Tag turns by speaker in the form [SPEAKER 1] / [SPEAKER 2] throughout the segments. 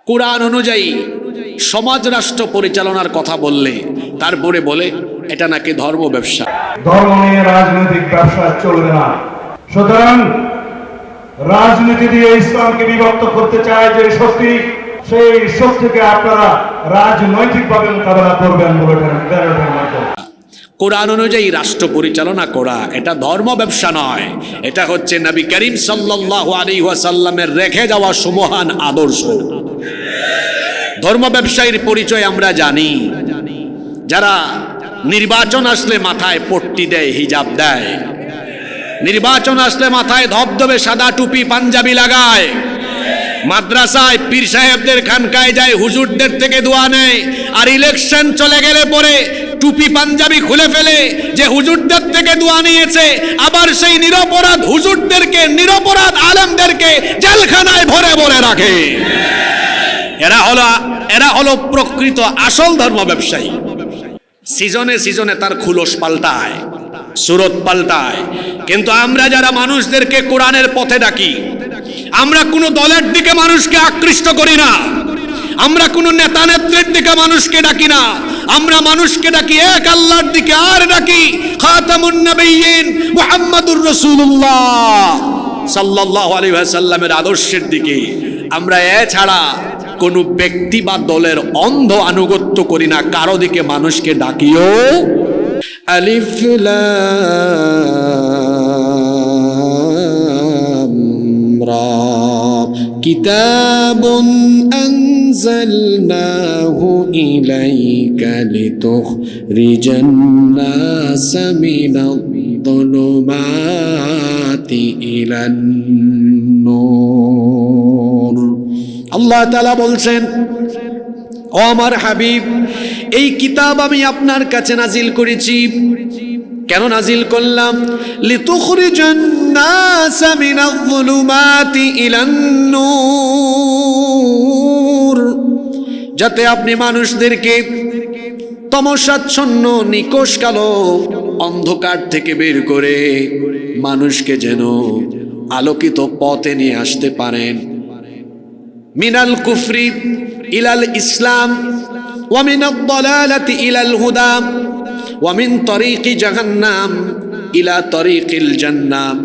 [SPEAKER 1] কোরআন অনুযায়ী সমাজ রাষ্ট্র পরিচালনার কথা বললে তারপরে বলে এটা নাকি ধর্ম ব্যবসা।
[SPEAKER 2] ধর্ম নিয়ে রাজনৈতিক ব্যবসা চলবে না। সুতরাং রাজনীতি দিয়ে ইসলামকে বিভক্ত করতে চায় যে শক্তি, সেই শক্তিকে আপনারা রাজনৈতিকভাবে মোকাবেলা করবেন বলে
[SPEAKER 1] কোরআন অনুযায়ী রাষ্ট্র পরিচালনা করা এটা ধর্ম ব্যবসা নয়, এটা হচ্ছে নবী করিম সাল্লাল্লাহু আলাইহি ওয়াসাল্লামের রেখে যাওয়া সুমহান আদর্শ। ধর্ম ব্যবসায়ীর পরিচয় আমরা জানি, যারা নির্বাচন আসলে মাথায় পট্টি দেয়, হিজাব দেয়, নির্বাচন আসলে মাথায় ধবধবে সাদা টুপি পাঞ্জাবি লাগায়, মাদ্রাসায় পীর সাহেবদের খানকায় যায়, হুজুরদের থেকে দোয়া নেয়, আর ইলেকশন চলে গেলে পরে টুপি পাঞ্জাবি খুলে ফেলে, যে হুজুরদের থেকে দোয়া নিয়েছে আবার সেই নিরপরাধ হুজুরদেরকে, নিরপরাধ আলেমদেরকে জেলখানায় ভরে ভরে রাখে। এরা হলো প্রকৃত আসল ধর্ম ব্যবসায়ী। সিজনে সিজনে তার খুলস পাল্টায়, সুরত পাল্টায়। কিন্তু আমরা যারা মানুষদেরকে কোরআনের পথে ডাকি, আমরা কোনো দলের দিকে মানুষকে আকৃষ্ট করি না, আমরা কোনো নেতা নেত্রীর দিকে মানুষকে ডাকি না, আমরা মানুষকে ডাকি এক আল্লাহর দিকে, আর ডাকি খাতামুন নবিয়্যিন মুহাম্মাদুর রাসূলুল্লাহ সাল্লাল্লাহু আলাইহি ওয়াসাল্লামের আদর্শের দিকে। আমরা এছাড়া কোনো ব্যক্তি বা দলের অন্ধ আনুগত্য করি না, কারো দিকে মানুষকে ডাকিও। আলিফ লাম রা কিতাবুন আনজালনাহু ইলাইকা লিতুখরিজান নাসা মিনাদ-দুলুমাতি ইলান নূর। আল্লাহ তাআলা বলছেন, ও আমার হাবিব, এই কিতাব আমি আপনার কাছে নাজিল করেছি। কেন নাজিল করলাম? লিতুখরিজান নাসা মিনাদ-দুলুমাতি ইলান নূর, যাতে আপনি মানুষদেরকে তমসাচ্ছন্ন নিকষ কালো অন্ধকার থেকে বের করে মানুষকে যেন আলোকিত পথে নিয়ে আসতে পারেন। মিনাল কুফরি ইলাল ইসলাম ওয়া মিনাদ দালালাতি ইলাল হুদা ওয়া মিন তরিকি জাহান্নাম ইলা তরিকিল জান্নাহ।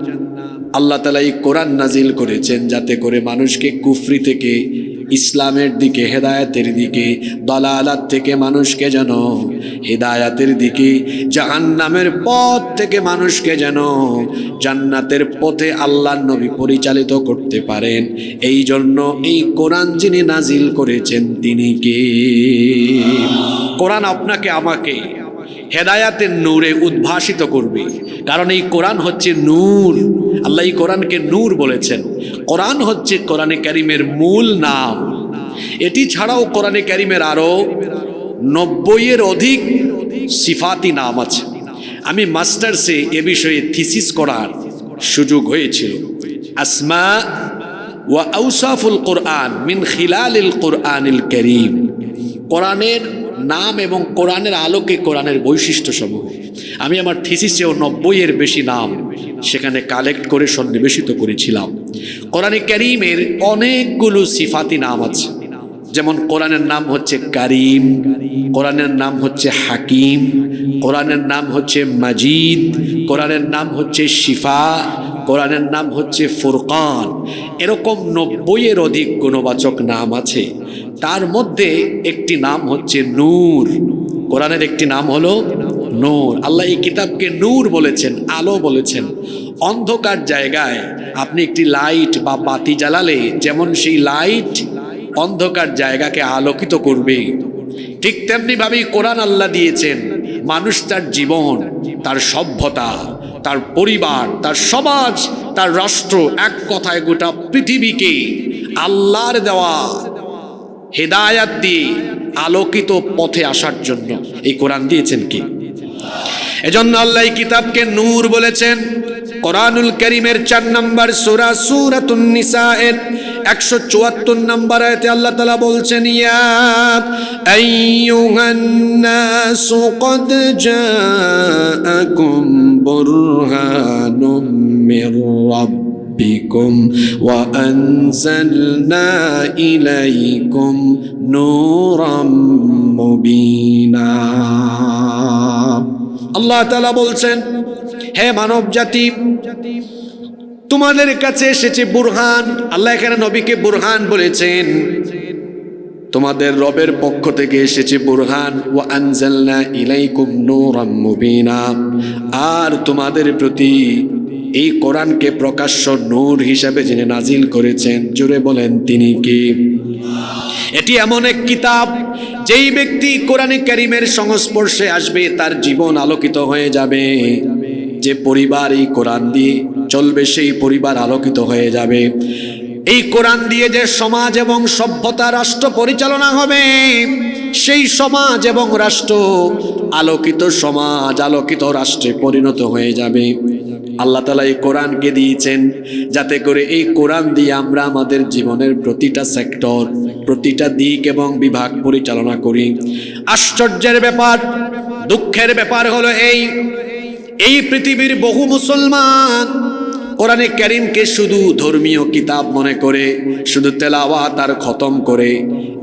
[SPEAKER 1] আল্লাহ তাআলা এই কোরআন নাজিল করেছেন যাতে করে মানুষকে কুফরি থেকে ইসলামের দিকে, হেদায়েতের দিকে, দালালাত থেকে মানুষকে যেন হেদায়েতের দিকে, জাহান্নামের পথ থেকে মানুষকে যেন জান্নাতের পথে আল্লাহর নবী পরিচালিত করতে পারেন। এই জন্য এই কোরআন যিনি নাজিল করেছেন তিনি কে? কোরআন আপনাকে আমাকে হেদায়াতের নূরে উদ্ভাসিত করবে, কারণ এই কোরআন হচ্ছে নূর। আল্লাহ এই কোরআনকে নূর বলেছেন। কোরআন হচ্ছে কোরআনে কারিমের মূল নাম। এটি ছাড়াও কোরআনে কারিমের আরো 90-এর অধিক সিফাতি নাম আছে। আমি মাস্টার্সে এ বিষয়ে থিসিস করার সুযোগ হয়েছিল। আসমা ওয়া আওসাফুল কোরআন মিন খিলালিল কোরআনিল কারীম, কোরআনের নাম এবং কোরআনের আলোকে কোরআনের বৈশিষ্ট্য সমূহ। আমি আমার থিসিসেও 90-এর বেশি নাম সেখানে কালেক্ট করে সন্নিবেশিত করেছিলাম। কোরআনে কারীমের অনেকগুলো সিফাতি নাম আছে, যেমন কোরআনের নাম হচ্ছে কারীম, কোরআনের নাম হচ্ছে হাকিম, কোরআনের নাম হচ্ছে মাজিদ, কোরআনের নাম হচ্ছে শিফা, কোরআনের নাম হচ্ছে ফুরকান। এরকম 90-এর অধিক গুণবাচক নাম আছে। তার মধ্যে একটি নাম হচ্ছে নূর। কোরআনের একটি নাম হলো নূর। আল্লাহ এই কিতাবকে নূর বলেছেন, আলো বলেছেন। অন্ধকার জায়গায় আপনি একটি লাইট বা বাতি জ্বালালে যেমন সেই লাইট অন্ধকার জায়গাকে আলোকিত করবে, ঠিক তেমনি ভাবেই কোরআন আল্লাহ দিয়েছেন মানুষ তার জীবন, তার সভ্যতা, তার পরিবার, তার সমাজ, তার রাষ্ট্র, এক কথায় গোটা পৃথিবীকে আল্লাহর দেওয়া হেদায়াত দিয়ে আলোকিত পথে আসার জন্য এই কোরআন দিয়েছেন কি? এজন্য আল্লাহ এই কিতাবকে নূর বলেছেন। কোরআনুল কারীমের 4 নম্বর সূরা সূরাতুন নিসা এর 174 নম্বর আয়াতে আল্লাহ তাআলা বলছেন, ইয়া আইয়ুহান নাসু ক্বাদ জাআকুম বুরহানুম মির রাব্বিকুম ربكم وأنزلنا إليكم نورا مبينا আল্লাহ তাআলা বলছেন, হে মানব জাতি, তোমাদের কাছে এসেছে বুরহান। আল্লাহ এখানে নবীকে বুরহান বলেছেন। তোমাদের রবের পক্ষ থেকে এসেছে বুরহান। ওয়া আনজালনা ইলাইকুম নূরাম মুবিনা, আর তোমাদের প্রতি এই কোরআনকে প্রকাশ্য নূর হিসাবে যিনি নাজিল করেছেন, জোরে বলেন তিনি কে? এটি এমন এক কিতাব, যেই ব্যক্তি কোরআনে কারীমের সংস্পর্শে আসবে তার জীবন আলোকিত হয়ে যাবে। যে পরিবার এই কোরআন দিয়ে চলবে সেই পরিবার আলোকিত হয়ে যাবে। এই কোরআন দিয়ে যে সমাজ এবং সভ্যতা রাষ্ট্র পরিচালনা হবে, সেই সমাজ এবং রাষ্ট্র আলোকিত সমাজ আলোকিত রাষ্ট্রে পরিণত হয়ে যাবে। আল্লাহ তাআলা এই কোরআনকে দিয়েছেন যাতে করে এই কোরআন দিয়ে আমরা আমাদের জীবনের প্রতিটা সেক্টর, প্রতিটা দিক এবং বিভাগ পরিচালনা করি। আশ্চর্যের ব্যাপার, দুঃখের ব্যাপার হলো এই পৃথিবীর বহু মুসলমান কোরআনে কারীমকে শুধু ধর্মীয় কিতাব মনে করে, শুধু তেলাওয়াত আর খতম করে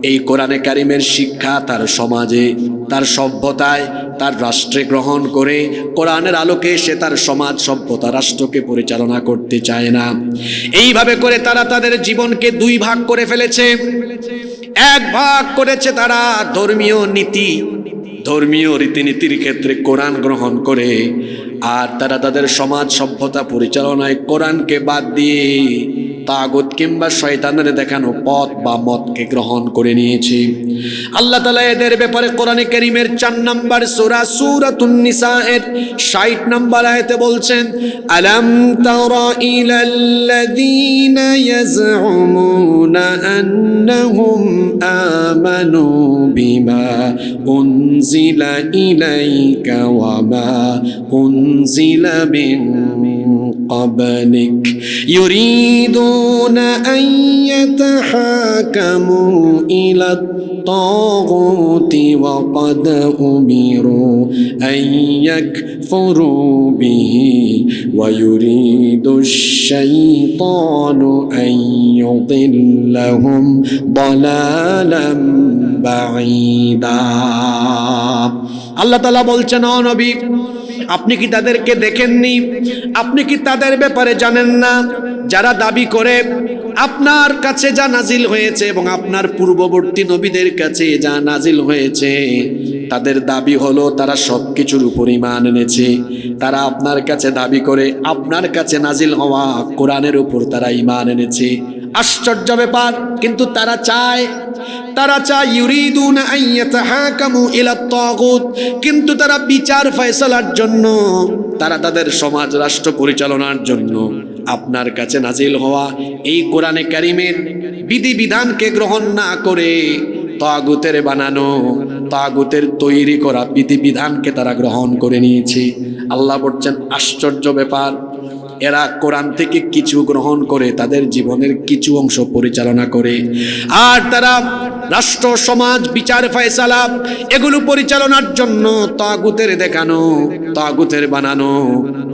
[SPEAKER 1] এই কোরআনে কারীমের শিক্ষা তার সমাজে, তার সভ্যতায়, তার রাষ্ট্রে গ্রহণ করে কোরআনের আলোকে সে তার সমাজ, সভ্যতা, রাষ্ট্রকে পরিচালনা করতে চায় না। এইভাবে করে তারা তাদের জীবনকে দুই ভাগ করে ফেলেছে। এক ভাগ করেছে তারা ধর্মীয় নীতি, ধর্মীয় রীতিনীতির ক্ষেত্রে কোরআন গ্রহণ করে, আর তারা তাদের সমাজ সভ্যতা পরিচালনায় কোরআনকে বাদ দিয়ে তাগুত কিংবা শয়তানের দেখানো পথ বা মতকে গ্রহণ করে নিয়েছে। আল্লাহ তাআলা এদের ব্যাপারে কোরআনে কারীমের 4 নম্বর সূরা সূরাতুন নিসা এর 60 নম্বর আয়াতে বলছেন, আলাম তারা ইলাল্লাযীনা ইয়াজউমুনা আন্নাহুম আমানু বিমা উনজিলা ইলাইকা ওয়া মা উনজিলা মিন قبلك يريدون أن يتحاكموا إلى الطاغوت وقد أمروا أن يكفروا به ويريد الشيطان أن يضلهم ضلالا بعيدا আল্লাহ তাআলা বলছেন, ও নবী, আপনি কি তাদেরকে দেখেননি? আপনি কি তাদের ব্যাপারে জানেন না যারা দাবি করে আপনার কাছে যা নাজিল হয়েছে এবং আপনার পূর্ববর্তী নবীদের কাছে যা নাজিল হয়েছে, তাদের দাবি হলো তারা সবকিছুর উপর ঈমান এনেছে। তারা আপনার কাছে দাবি করে আপনার কাছে নাজিল হওয়া কোরআনের উপর তারা ঈমান এনেছে। আশ্চর্য ব্যাপার, কিন্তু তারা চায় ইউরিদুনা আন ইয়াতাহাকামু ইলা তাগুত, কিন্তু তারা বিচার ফয়সালার জন্য, তারা তাদের সমাজ রাষ্ট্র পরিচালনার জন্য আপনার কাছে নাজিল হওয়া এই কোরআনে কারীমের বিধিবিধানকে গ্রহণ না করে তাগুতের বানানো, তাগুতের তৈরি করা বিধিবিধানকে তারা গ্রহণ করে নিয়েছে। আল্লাহ বলছেন, আশ্চর্য ব্যাপার, এরা কোরআন থেকে কিছু গ্রহণ করে তাদের জীবনের কিছু অংশ পরিচালনা করে, আর তারা রাষ্ট্র, সমাজ, বিচার, ফয়সালা এগুলো পরিচালনার জন্য তাগুতের দেখানো, তাগুতের বানানো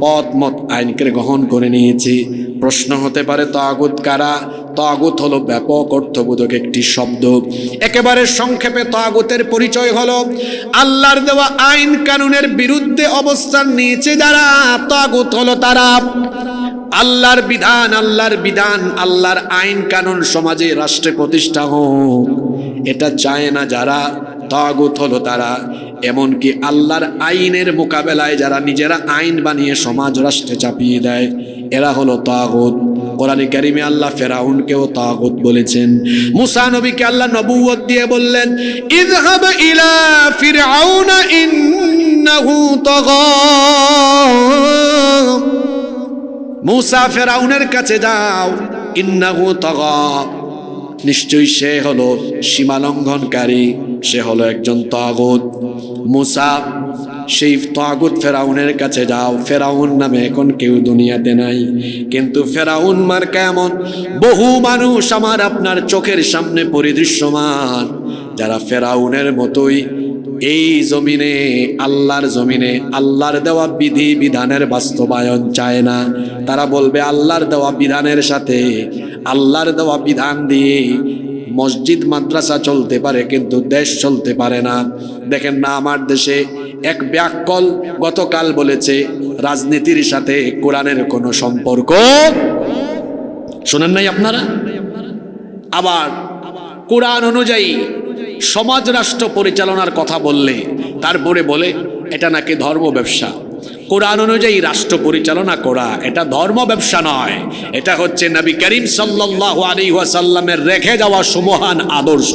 [SPEAKER 1] পথ মত আইনকে গ্রহণ করে নিয়েছে। প্রশ্ন হতে পারে, তাগুত কারা? তাগুত হলো ব্যাপক অর্থবোধক একটি শব্দ। একেবারে সংক্ষেপে তাগুতের পরিচয় হলো আল্লাহর দেওয়া আইন কানুনের বিরুদ্ধে অবস্থান নিয়েছে যারা, তাগুত হলো তারা। আল্লাহর বিধান, আল্লাহর আইন কানুন সমাজে, রাষ্ট্রে প্রতিষ্ঠা হোক, এটা চায় না যারা, তাগুত হলো তারা। এমনকি আল্লাহর আইনের মোকাবেলায় যারা নিজেরা আইন বানিয়ে সমাজ রাষ্ট্রে চাপিয়ে দেয়, এরা হলো তাগুত। কোরআনে কারীমে আল্লাহ ফেরাউনকেও তাগুত বলেছেন। মুসা নবীকে আল্লাহ নবুয়ত দিয়ে বললেন, ইযহাব ইলা ফিরআউনা ইন্নাহু তাগা। মুসা, ফেরাউনের কাছে যাও, ইন্নাহু তাগা, নিশ্চয়ই সে হলো সীমালঙ্ঘনকারী, সে হলো একজন তাগুত। মুসা, সেই তাগুত ফেরাউনের কাছে যাও। ফেরাউন নামে এখন কেউ দুনিয়াতে নাই, কিন্তু ফেরাউন মার্কা এমন বহু মানুষ আমার আপনার চোখের সামনে পরিদৃশ্যমান, যারা ফেরাউনের মতোই এই জমিনে, আল্লাহর জমিনে আল্লাহর দেওয়া বিধি বিধানের বাস্তবায়ন চায় না। তারা বলবে আল্লাহর দেওয়া বিধানের সাথে আল্লাহর দেওয়া বিধান দিয়ে মসজিদ মাদ্রাসা চলতে পারে, কিন্তু দেশ চলতে পারে না। দেখেন না, আমার দেশে এক ব্যাককল গতকাল বলেছে রাজনীতির সাথে কোরআনের কোনো সম্পর্ক, শোনেন নাই আপনারা? আবার কোরআন অনুযায়ী সমাজ রাষ্ট্র পরিচালনার কথা বললে তারপরে বলে এটা নাকি ধর্ম ব্যবসা। কোরআন অনুযায়ী রাষ্ট্র পরিচালনা করা এটা ধর্ম ব্যবসা নয়, এটা হচ্ছে নবী করিম সাল্লাল্লাহু আলাইহি ওয়াসাল্লামের রেখে যাওয়া সুমহান আদর্শ।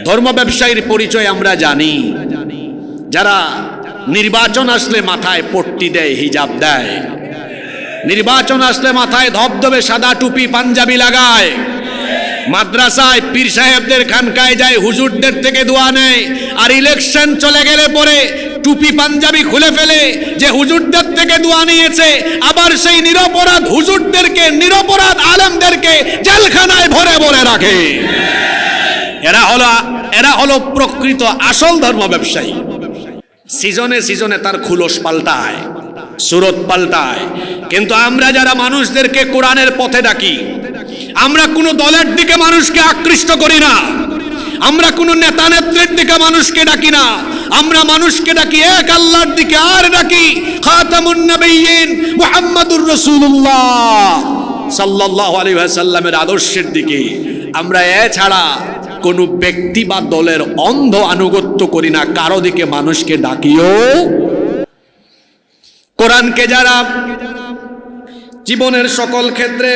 [SPEAKER 1] ধর্ম ব্যবসায়ীর পরিচয় আমরা জানি, যারা নির্বাচন আসলে মাথায় পট্টি দেয়, হিজাব দেয়, নির্বাচন আসলে মাথায় ধবধবে সাদা টুপি পাঞ্জাবি লাগায়, মাদ্রাসায় পীর সাহেবদের খানকায় যায়, হুজুরদের থেকে দোয়া নেয়, আর ইলেকশন চলে গেলে পরে টুপি পাঞ্জাবি খুলে ফেলে যে হুজুরদের থেকে দোয়া নিয়েছে, আবার সেই নিরপরাধ হুজুরদেরকে, নিরপরাধ আলেমদেরকে জেলখানায় ভরে ভরে রাখে। এরা হলো প্রকৃত আসল ধর্ম ব্যবসায়ী। সিজনে সিজনে তার খুলস পাল্টায়, সুরত পাল্টায়। কিন্তু আমরা যারা মানুষদেরকে কোরআনের পথে ডাকি, আমরা কোনো দলের দিকে মানুষকে আকৃষ্ট করি না, আমরা কোনো নেতা নেত্রীর দিকে মানুষকে ডাকি না, আমরা মানুষকে ডাকি এক আল্লাহর দিকে, আর ডাকি খাতামুন নবিয়্যিন মুহাম্মাদুর রাসূলুল্লাহ সাল্লাল্লাহু আলাইহি ওয়াসাল্লামের আদর্শের দিকে। আমরা এছাড়া কোনো ব্যক্তি বা দলের অন্ধ আনুগত্য করি না, কারো দিকে মানুষকে ডাকিও। কোরআনকে যারা জীবনের সকল ক্ষেত্রে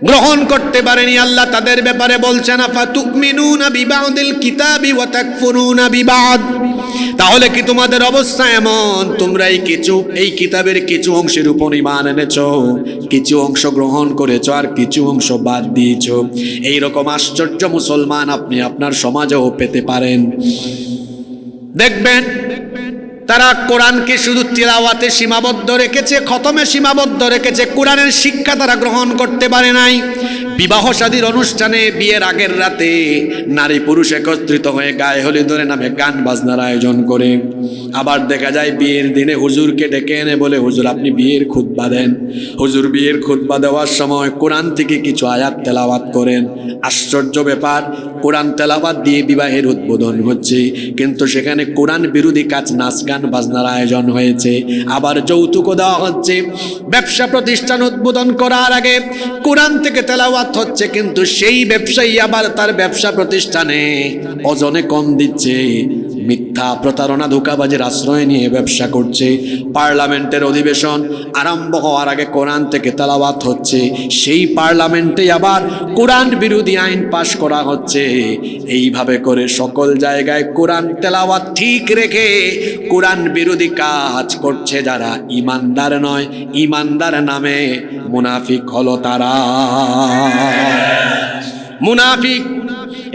[SPEAKER 1] গ্রহণ করতে পারেনি, আল্লাহ তাদের ব্যাপারে বলছেন আফাতুমিনুনা বিবাদিল কিতাবি ওয়া তাকফুরুনা বিবাদ। তাহলে কি তোমাদের অবস্থা এমন, তোমরা এই কিতাবের কিছু অংশের উপর ঈমান এনেছো, কিছু অংশ গ্রহণ করেছো, আর কিছু অংশ বাদ দিয়েছো। এই রকম আশ্চর্য মুসলমান আপনি আপনার সমাজেও পেতে পারেন। দেখবেন তারা কোরআনকে শুধু তিলাওয়াতে সীমাবদ্ধ রেখেছে, খতমে সীমাবদ্ধ রেখেছে, কোরআনের শিক্ষা তারা গ্রহণ করতে পারে নাই। বিবাহ শাদীর অনুষ্ঠানে বিয়ের আগের রাতে নারী পুরুষ একত্রিত হয়ে গায়ে হলুদের নামে গান বাজনার আয়োজন করে। আবার দেখা যায় বিয়ের দিনে হুজুরকে ডেকে এনে বলে, হুজুর আপনি বিয়ের খুতবা দেন। হুজুর বিয়ের খুতবা দেওয়ার সময় কোরআন থেকে কিছু আয়াত তেলাওয়াত করেন। আশ্চর্য ব্যাপার, কোরআন তেলাওয়াত দিয়ে বিবাহের উদ্বোধন হচ্ছে, কিন্তু সেখানে কোরআন বিরোধী কাজ, নাচ গান বাজনার আয়োজন হয়েছে। আবার যৌতুকও দেওয়া হচ্ছে। ব্যবসা প্রতিষ্ঠান উদ্বোধন করার আগে কোরআন থেকে তেলাওয়াত হচ্ছে, কিন্তু সেই ব্যবসায়ী আবার তার ব্যবসা প্রতিষ্ঠানে ওজনে কম দিচ্ছে, মিথ্যা প্রতারণা ধোঁকাবাজির আশ্রয় নিয়ে ব্যবসা করছে। পার্লামেন্টের অধিবেশন আরম্ভ হওয়ার আগে কোরআন থেকে তেলাওয়াত হচ্ছে, সেই পার্লামেন্টে আবার কোরআন বিরোধী আইন পাশ করা হচ্ছে। এইভাবে করে সকল জায়গায় কোরআন তেলাওয়াত ঠিক রেখে কোরআন বিরোধী কাজ করছে যারা, ইমানদার নয়, ইমানদার নামে মুনাফিক হলো তারা। মুনাফিক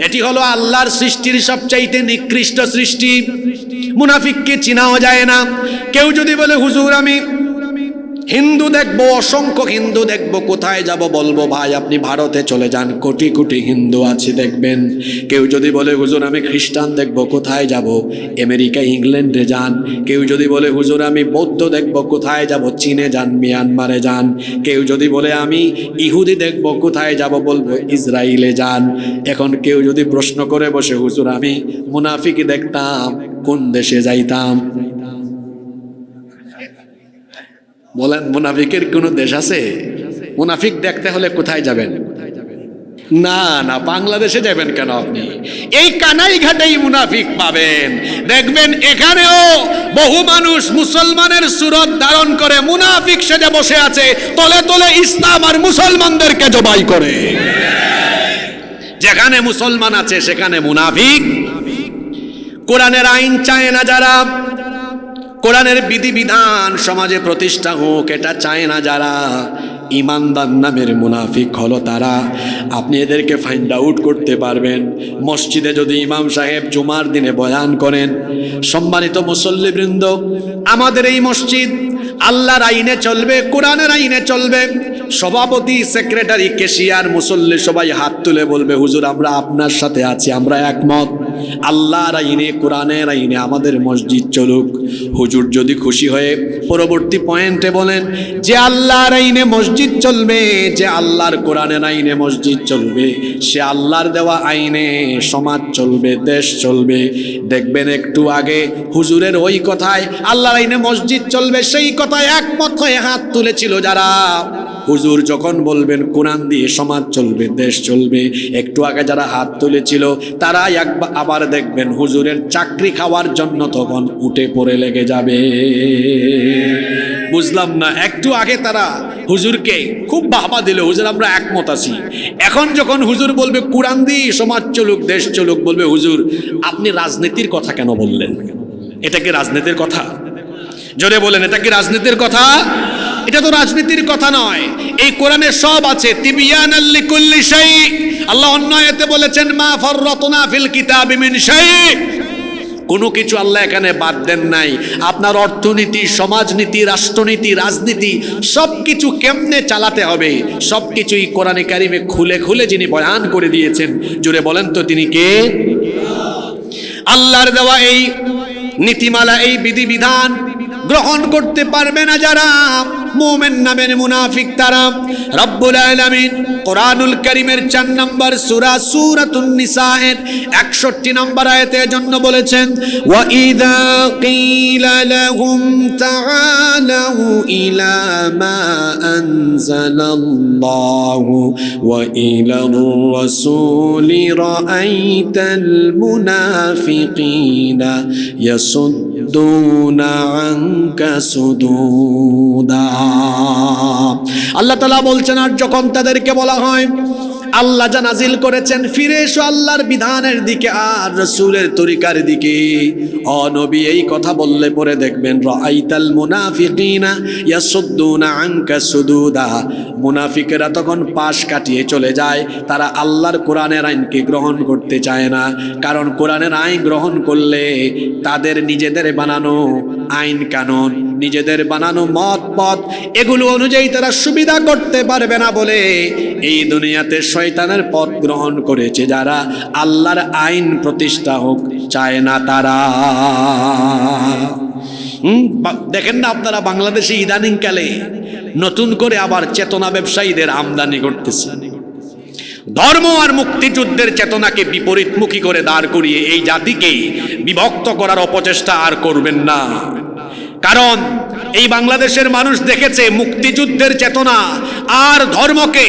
[SPEAKER 1] এটি হলো আল্লাহর সৃষ্টির সবচাইতে নিকৃষ্ট সৃষ্টি। মুনাফিককে চিনাও যায় না। কেউ যদি বলে হুজুর আমি হিন্দু দেখবো, অসংখ্য হিন্দু দেখবো, কোথায় যাব? বলবো ভাই আপনি ভারতে চলে যান, কোটি কোটি হিন্দু আছে দেখবেন। কেউ যদি বলে হুজুর আমি খ্রিস্টান দেখবো, কোথায় যাব? আমেরিকা ইংল্যান্ডে যান। কেউ যদি বলে হুজুর আমি বৌদ্ধ দেখবো, কোথায় যাব? চীনে যান, মিয়ানমারে যান। কেউ যদি বলে আমি ইহুদি দেখবো, কোথায় যাব? বলবো ইসরায়েলে যান। এখন কেউ যদি প্রশ্ন করে বসে হুজুর আমি মুনাফিক দেখতাম, কোন দেশে যাইতাম? বলেন মুনাফিকের কোনো দেশ আছে? মুনাফিক দেখতে হলে কোথায় যাবেন? না না, বাংলাদেশে যাবেন কেন আপনি? এই কানাইঘাটেই মুনাফিক পাবেন। দেখবেন এখানেও বহু মানুষ মুসলমানের সুরত ধারণ করে মুনাফিক সেজে বসে আছে, তলে তলে ইসলাম আর মুসলমানদেরকে জবাই করে। যেখানে মুসলমান আছে সেখানে মুনাফিক। কোরআনের আইন চায় না যারা, কোরআনের বিধিবিধান সমাজে প্রতিষ্ঠা হোক এটা চায় না যারা, ইমানদার নামের মুনাফিক হলো তারা। আপনি এদেরকে ফাইন্ড আউট করতে পারবেন। মসজিদে যদি ইমাম সাহেব জুমার দিনে বয়ান করেন, সম্মানিত মুসল্লিবৃন্দ, আমাদের এই মসজিদ আল্লাহর আইনে চলবে, কোরআনের আইনে চলবে। সভাপতি, সেক্রেটারি, ক্যাশিয়ার, মুসল্লি সবাই হাত তুলে বলবে হুজুর আমরা আপনার সাথে আছি, আমরা একমত। আল্লাহর আইনে, কোরআনের আইনে আমাদের মসজিদ চলুক। হুজুর যদি খুশি হয়ে পরবর্তী পয়েন্টে বলেন যে আল্লাহর আইনে মসজিদ চলবে, যে আল্লাহর কোরআনের আইনে মসজিদ চলবে, সে আল্লাহর দেওয়া আইনে সমাজ চলবে, দেশ চলবে। দেখবেন একটু আগে হুজুরের ওই কথায় আল্লাহর আইনে মসজিদ চলবে, সেই কথায় একমত হয়ে হাত তুলেছিল যারা। হুজুর যখন বলবেন কোরআন দিয়ে সমাজ চলবে, দেশ চলবে, একটু আগে যারা হাত তুলেছিল তারা আবার দেখবেন হুজুরের চাকরি খাওয়ার জন্য তখন উঠে পড়ে লেগে যাবে। বুঝলাম না, একটু আগে তারা হুজুরকে খুব বাহবা দিল, হুজুর আমরা একমত আছি। এখন যখন হুজুর বলবে কোরআন দিয়ে সমাজ চলুক, দেশ চলুক, বলবে হুজুর আপনি রাজনীতির কথা কেন বললেন? এটা কি রাজনীতির কথা? জোরে বলেন, এটা কি রাজনীতির কথা? এটা তো রাজনীতির কথা নয়। এই কোরআনে সব আছে, তিবিয়ানাল লিকুল্লি শাই। আল্লাহ অন্য আয়াতে বলেছেন মা ফাররাতনা ফিল কিতাবি মিন শাই। কোনো কিছু আল্লাহ এখানে বাদ দেন নাই। আপনার অর্থনীতি, সমাজনীতি, রাষ্ট্রনীতি, রাজনীতি সব কিছু কেমনে চালাতে হবে সব কিছুই কোরআনে কারিমে খুলে খুলে যিনি বয়ান করে দিয়েছেন। জুড়ে বলেন তো তিনি কে? আল্লাহর দেওয়া এই নীতিমালা, এই বিধিবিধান গ্রহণ করতে পারবে না যারা মুমিন নামের মুনাফিক, তারা রব্বুল আলামিন কোরআনুল কারীমের 4 নম্বর সূরা সূরাতুন নিসা এর 61 নম্বর আয়াতে জন্য বলেছেন ওয়া ইযা কিলা লাহুম তাআলাউ ইলা মা আনজালাল্লাহু ওয়া ইলার রাসূলি রাআইতাল মুনাফিকিনা ইয়াসুদ্দুনা আনকা সুদুদা। আল্লাহ তাআলা বলছেন আর যখন তাদেরকে বলা হয় আল্লাহ যা নাজিল করেছেন ফিরে এসো আল্লাহর বিধানের দিকে আর রাসূলের তরিকার দিকে, ও নবী এই কথা বললে পরে দেখবেন রাআইতাল মুনাফিকিনা ইয়াসুদ্দুনা আনকা সুদুদা। মুনাফিকেরা তখন পাশ কাটিয়ে চলে যায়, তারা আল্লাহর কোরআনের আইনকে গ্রহণ করতে চায় না। কারণ কোরআনের আইন গ্রহণ করলে তাদের নিজেদের বানানো আইন কানুন, নিজেদের বানানো মত পথ, এগুলো অনুযায়ী তারা সুবিধা করতে পারবে না বলে এই দুনিয়াতে শয়তানের পথ গ্রহণ করেছে যারা। আল্লাহর আইন প্রতিষ্ঠা হোক চায় না তারা। দেখেন না আপনারা বাংলাদেশে ইদানিং কালে নতুন করে আবার চেতনা ব্যবসায়ীদের আমদানি করতেছে। ধর্ম আর মুক্তিযুদ্ধের চেতনাকে বিপরীতমুখী করে দাঁড় করিয়ে এই জাতিকে বিভক্ত করার অপচেষ্টা আর করবেন না। কারণ এই বাংলাদেশের মানুষ দেখেছে মুক্তিযুদ্ধের চেতনা আর ধর্মকে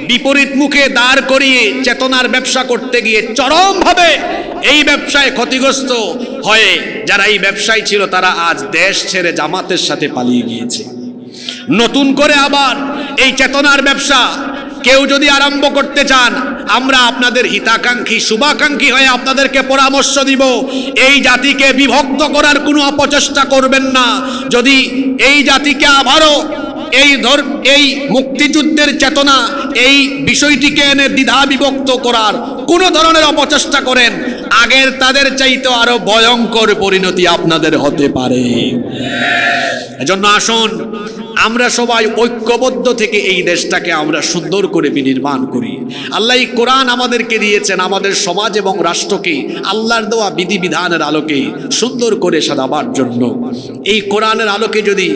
[SPEAKER 1] বিপরীত মুখে দাঁড় করিয়ে চেতনার ব্যবসা করতে গিয়ে চরমভাবে এই ব্যবসায় ক্ষতিগ্রস্ত হয়ে যারা এই ব্যবসায়ী ছিল তারা আজ দেশ ছেড়ে জামাতের সাথে পালিয়ে গিয়েছে। নতুন করে আবার এই চেতনার ব্যবসা কেউ যদি আরম্ভ করতে চান, আমরা আপনাদের হিতাকাঙ্ক্ষী, শুভাকাঙ্ক্ষী হয়ে আপনাদেরকে পরামর্শ দিব এই জাতিকে বিভক্ত করার কোনো অপচেষ্টা করবেন না। যদি এই জাতিকে আবারও এই মুক্তিযুদ্ধের চেতনা, এই বিষয়টিকে এনে দ্বিধা বিভক্ত করার কোন ধরনের অপচেষ্টা করেন, আগের তাদের চাইতে আরো ভয়ঙ্কর পরিণতি আপনাদের হতে পারে। এজন্য আসুন আমরা সবাই ঐক্যবদ্ধ থেকে এই দেশটাকে আমরা সুন্দর করে বিনির্মাণ করি। আল্লাহ কোরআন আমাদেরকে দিয়েছেন আমাদের সমাজ এবং রাষ্ট্রকে আল্লাহর দেওয়া বিধিবিধানের আলোকে সুন্দর করে সাজাবার জন্য। এই কোরআনের আলোকে যদি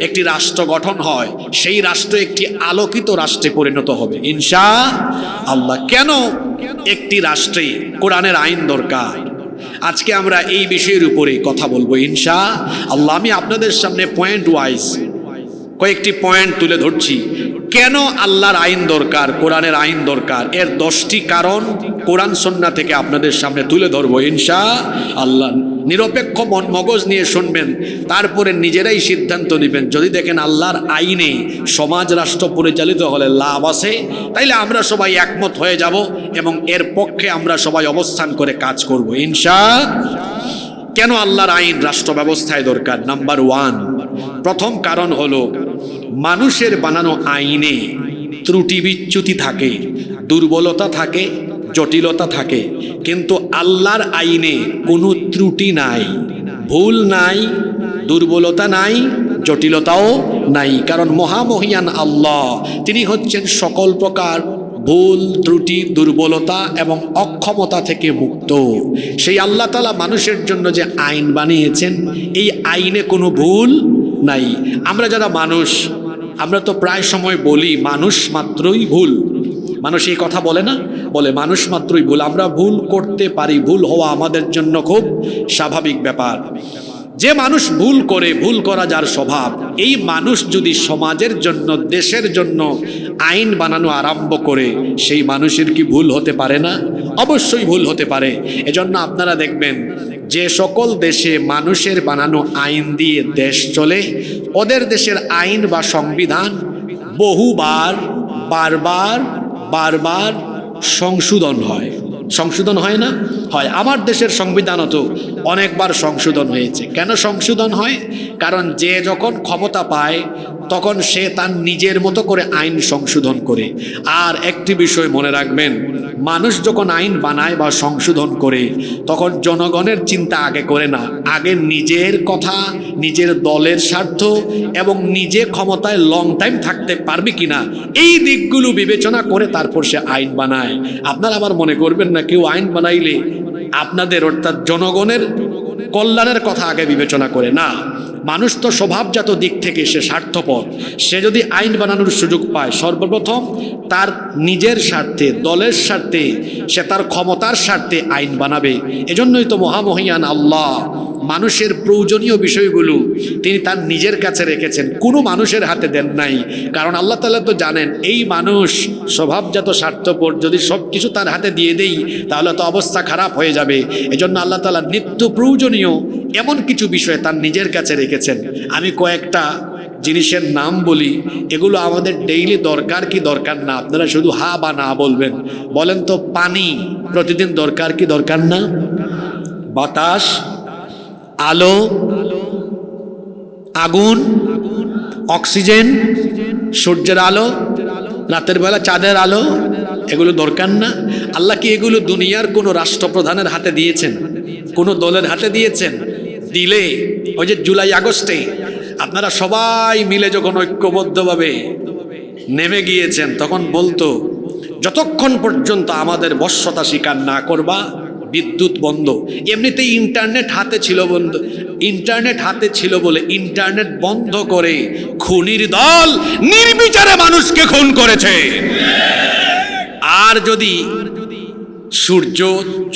[SPEAKER 1] একটি রাষ্ট্র গঠন হয়, সেই রাষ্ট্র একটি আলোকিত রাষ্ট্রে পরিণত হবে ইনশাআল্লাহ। কেন একটি রাষ্ট্রে কোরআনের আইন দরকার? আজকে আমরা এই বিষয়ের উপরে কথা বলবো ইনশাআল্লাহ। আমি আপনাদের সামনে পয়েন্ট ওয়াইজ কয়েকটি পয়েন্ট তুলে ধরছি। কেন আল্লাহর আইন দরকার, কোরআনের আইন দরকার, এর 10টি কারণ কোরআন সুন্নাহ থেকে আপনাদের সামনে তুলে ধরবো ইনশাআল্লাহ। নিরপেক্ষ মন মগজ নিয়ে শুনবেন, তারপরে নিজেরাই সিদ্ধান্ত নেবেন। যদি দেখেন আল্লাহর আইনে সমাজ রাষ্ট্র পরিচালিত হলে লাভ আছে, তাইলে আমরা সবাই একমত হয়ে যাব এবং এর পক্ষে আমরা সবাই অবস্থান করে কাজ করব ইনশাআল্লাহ। কেন আল্লাহর আইন রাষ্ট্র ব্যবস্থায় দরকার? নাম্বার 1, প্রথম কারণ হলো মানুষের বানানো আইনে ত্রুটি বিচ্যুতি থাকে, দুর্বলতা থাকে, জটিলতা থাকে, কিন্তু আল্লাহর আইনে কোনো ত্রুটি নাই, ভুল নাই, দুর্বলতা নাই, জটিলতাও নাই। কারণ মহামহিয়ান আল্লাহ তিনি হচ্ছেন সকল প্রকার ভুল ত্রুটি দুর্বলতা এবং অক্ষমতা থেকে মুক্ত। সেই আল্লাহ তাআলা মানুষের জন্য যে আইন বানিয়েছেন, এই আইনে কোনো ভুল নাই। আমরা যারা মানুষ, আমরা তো প্রায় সময় বলি মানুষ মাত্রই ভুল। মানুষ এই কথা বলে না, বলে মানুষ মাত্রই ভুল। আমরা ভুল করতে পারি, ভুল হওয়া আমাদের জন্য খুব স্বাভাবিক ব্যাপার। যে মানুষ ভুল করে, ভুল করা যার স্বভাব, এই মানুষ যদি সমাজের জন্য, দেশের জন্য আইন বানানো আরম্ভ করে, সেই মানুষের কি ভুল হতে পারে না? অবশ্যই ভুল হতে পারে। এজন্য আপনারা দেখবেন যে সকল দেশে মানুষের বানানো আইন দিয়ে দেশ চলে, ওদের দেশের আইন বা সংবিধান বহুবার বারবার সংশোধন হয়। সংশোধন হয় না? হয়। আমার দেশের সংবিধানও তো অনেকবার সংশোধন হয়েছে। কেন সংশোধন হয়? কারণ যে যখন ক্ষমতা পায় তখন সে তার নিজের মতো করে আইন সংশোধন করে। আর একটি বিষয় মনে রাখবেন, মানুষ যখন আইন বানায় বা সংশোধন করে, তখন জনগণের চিন্তা আগে করে না, আগে নিজের কথা, নিজের দলের স্বার্থ এবং নিজে ক্ষমতায় লং টাইম থাকতে পারবে কিনা, এই দিকগুলো বিবেচনা করে তারপর সে আইন বানায়। আপনারা আবার মনে করবেন না কেউ আইন বানাইলে আপনাদের অর্থাৎ জনগণের কল্যাণের কথা আগে বিবেচনা করে না। মানুষ তো স্বভাবজাত দিক থেকে সে স্বার্থপর। সে যদি আইন বানানোর সুযোগ পায়, সর্বপ্রথম তার নিজের স্বার্থে, দলের স্বার্থে, সে তার ক্ষমতার স্বার্থে আইন বানাবে। এজন্যই তো মহামহিয়ান আল্লাহ মানুষের প্রয়োজনীয় বিষয়গুলো তিনি তার নিজের কাছে রেখেছেন, কোনো মানুষের হাতে দেন নাই। কারণ আল্লাহ তাআলা তো জানেন এই মানুষ স্বভাবজাত স্বার্থপর, যদি সব কিছু তার হাতে দিয়ে দেই তাহলে তো অবস্থা খারাপ হয়ে যাবে। এজন্য আল্লাহ তাআলা নিত্য প্রয়োজনীয় এমন কিছু বিষয় তার নিজের কাছে রেখেছেন। আমি কয়েকটা জিনিসের নাম বলি, এগুলো আমাদের ডেইলি দরকার কি দরকার না, আপনারা শুধু হা বা না বলবেন। বলেন তো, পানি প্রতিদিন দরকার কি দরকার না? বাতাস, আলো, আগুন, অক্সিজেন, সূর্যের আলো, রাতের বেলা চাঁদের আলো, এগুলো দরকার না? আল্লাহ কি এগুলো দুনিয়ার কোনো রাষ্ট্রপ্রধানের হাতে দিয়েছেন? কোনো দলের হাতে দিয়েছেন? দিলে ওই যে জুলাই আগস্টে আপনারা সবাই মিলে যখন ঐক্যবদ্ধভাবে নেমে গিয়েছেন, তখন বলতো যতক্ষণ পর্যন্ত আমাদের বশ্যতা স্বীকার না করবা বিদ্যুৎ বন্ধ। এমনিতেই ইন্টারনেট হাতে ছিল, ইন্টারনেট হাতে ছিল বলে ইন্টারনেট বন্ধ করে খুনির দল নির্বিচারে মানুষকে খুন করেছে। আর যদি সূর্য,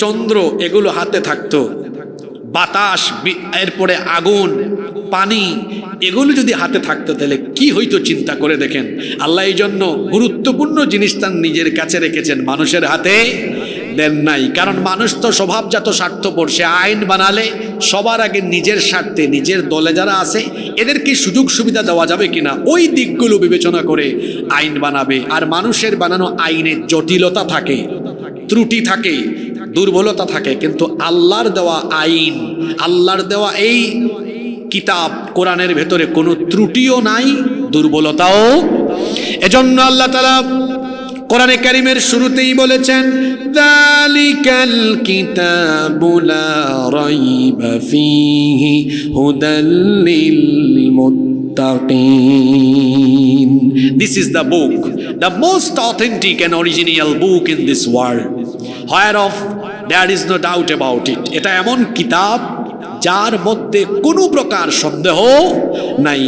[SPEAKER 1] চন্দ্র এগুলো হাতে থাকতো, বাতাস, এরপরে আগুন, পানি, এগুলো যদি হাতে থাকতো তাহলে কি হইতো চিন্তা করে দেখেন। আল্লাহ এই জন্য গুরুত্বপূর্ণ জিনিস তার নিজের কাছে রেখেছেন, মানুষের হাতে দেন নাই। কারণ মানুষ তো স্বভাবজাত স্বার্থপর। সে আইন বানালে সবার আগে নিজের স্বার্থে, নিজের দলে যারা আছে এদেরকে সুযোগ সুবিধা দেওয়া যাবে কিনা ওই দিকগুলো বিবেচনা করে আইন বানাবে। আর মানুষের বানানো আইনে জটিলতা থাকে, ত্রুটি থাকে, দুর্বলতা থাকে, কিন্তু আল্লাহর দেওয়া আইন, আল্লাহর দেওয়া এই কিতাব কোরআনের ভেতরে কোনো ত্রুটিও নাই, দুর্বলতাও। এজন্য আল্লাহ তাআলা কোরআনে কারীমের শুরুতেই বলেছেন, যালিকাল কিতাবু লা রাইবা ফীহি হুদাল লিল মুত্তাকিন। This is the book, the most authentic and original book in this world, whereof there is no doubt about it. এটা এমন কিতাব যার মধ্যে কোনো প্রকার সন্দেহ নাই।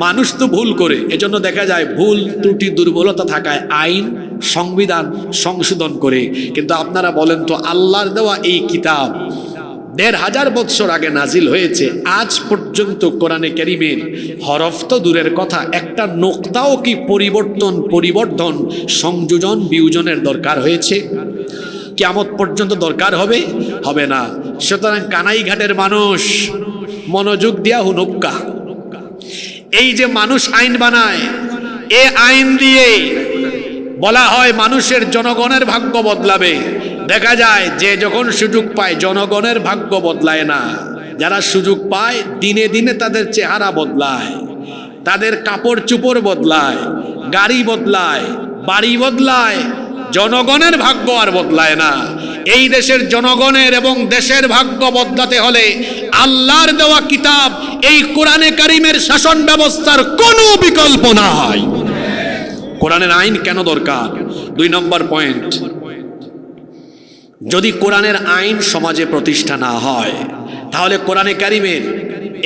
[SPEAKER 1] মানুষ তো ভুল করে, এজন্য দেখা যায় ভুল ত্রুটি দুর্বলতা থাকায় আইন সংবিধান সংশোধন করে। কিন্তু আপনারা বলেন তো, আল্লাহর দেওয়া এই কিতাব ১৫০০ বৎসর আগে নাজিল হয়েছে, আজ পর্যন্ত কোরআনে কারীমের হরফ তো দূরের কথা, একটা নোক্তাও কি পরিবর্তন সংযোজন বিয়োজনের দরকার হয়েছে? কিয়ামত পর্যন্ত দরকার হবে? হবে না। সুতরাং কানাইঘাটের মানুষ মনোযোগ দিয়া হুনুক্কা। এই যে মানুষ আইন বানায়, এ আইন দিয়ে বলা হয় মানুষের, জনগণের ভাগ্য বদলাবে। দেখা যায় যে যখন সুযোগ পায় জনগণের ভাগ্য বদলায় না। যারা সুযোগ পায় দিনে দিনে তাদের চেহারা বদলায়, তাদের কাপড় চোপড় বদলায়, গাড়ি বদলায়, বাড়ি বদলায়, জনগণের ভাগ্য আর বদলায় না। এই দেশের জনগণের এবং দেশের ভাগ্য বদলাতে হলে আল্লাহর দেওয়া কিতাব এই কোরআনে কারীমের শাসন ব্যবস্থার কোনো বিকল্প নাই। কোরআনের আইন কেন দরকার? 2 নম্বর পয়েন্ট, যদি কোরআনের আইন সমাজে প্রতিষ্ঠা না হয় তাহলে কোরআনে কারিমের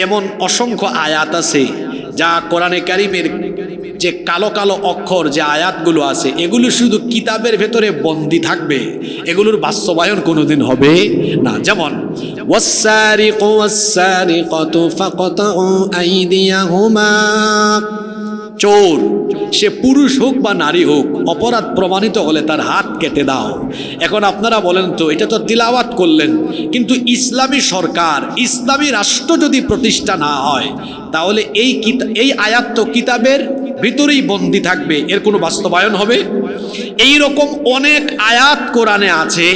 [SPEAKER 1] এমন অসংখ্য আয়াত আছে যা কোরআনে কারিমের যে কালো কালো অক্ষর যে আয়াতগুলো আছে এগুলো শুধু কিতাবের ভেতরে বন্দী থাকবে, এগুলোর বাস্তবায়ন কোনোদিন হবে না। যেমন ওয়াসসারিকু ওয়াসসারিকাতু ফাকতাউ আইদিয়াহুমা, চোর সে পুরুষ হোক বা নারী হোক অপরাধ প্রমাণিত হলে তার হাত কেটে দাও। এখন আপনারা বলেন তো, এটা তো তিলাওয়াত করলেন, কিন্তু ইসলামী সরকার ইসলামী রাষ্ট্র যদি প্রতিষ্ঠা না হয় তাহলে এই আয়াত তো কিতাবের ভিতরেই বন্দী থাকবে, এর কোনো বাস্তবায়ন হবে? এই রকম অনেক আয়াত কোরআনে আছে,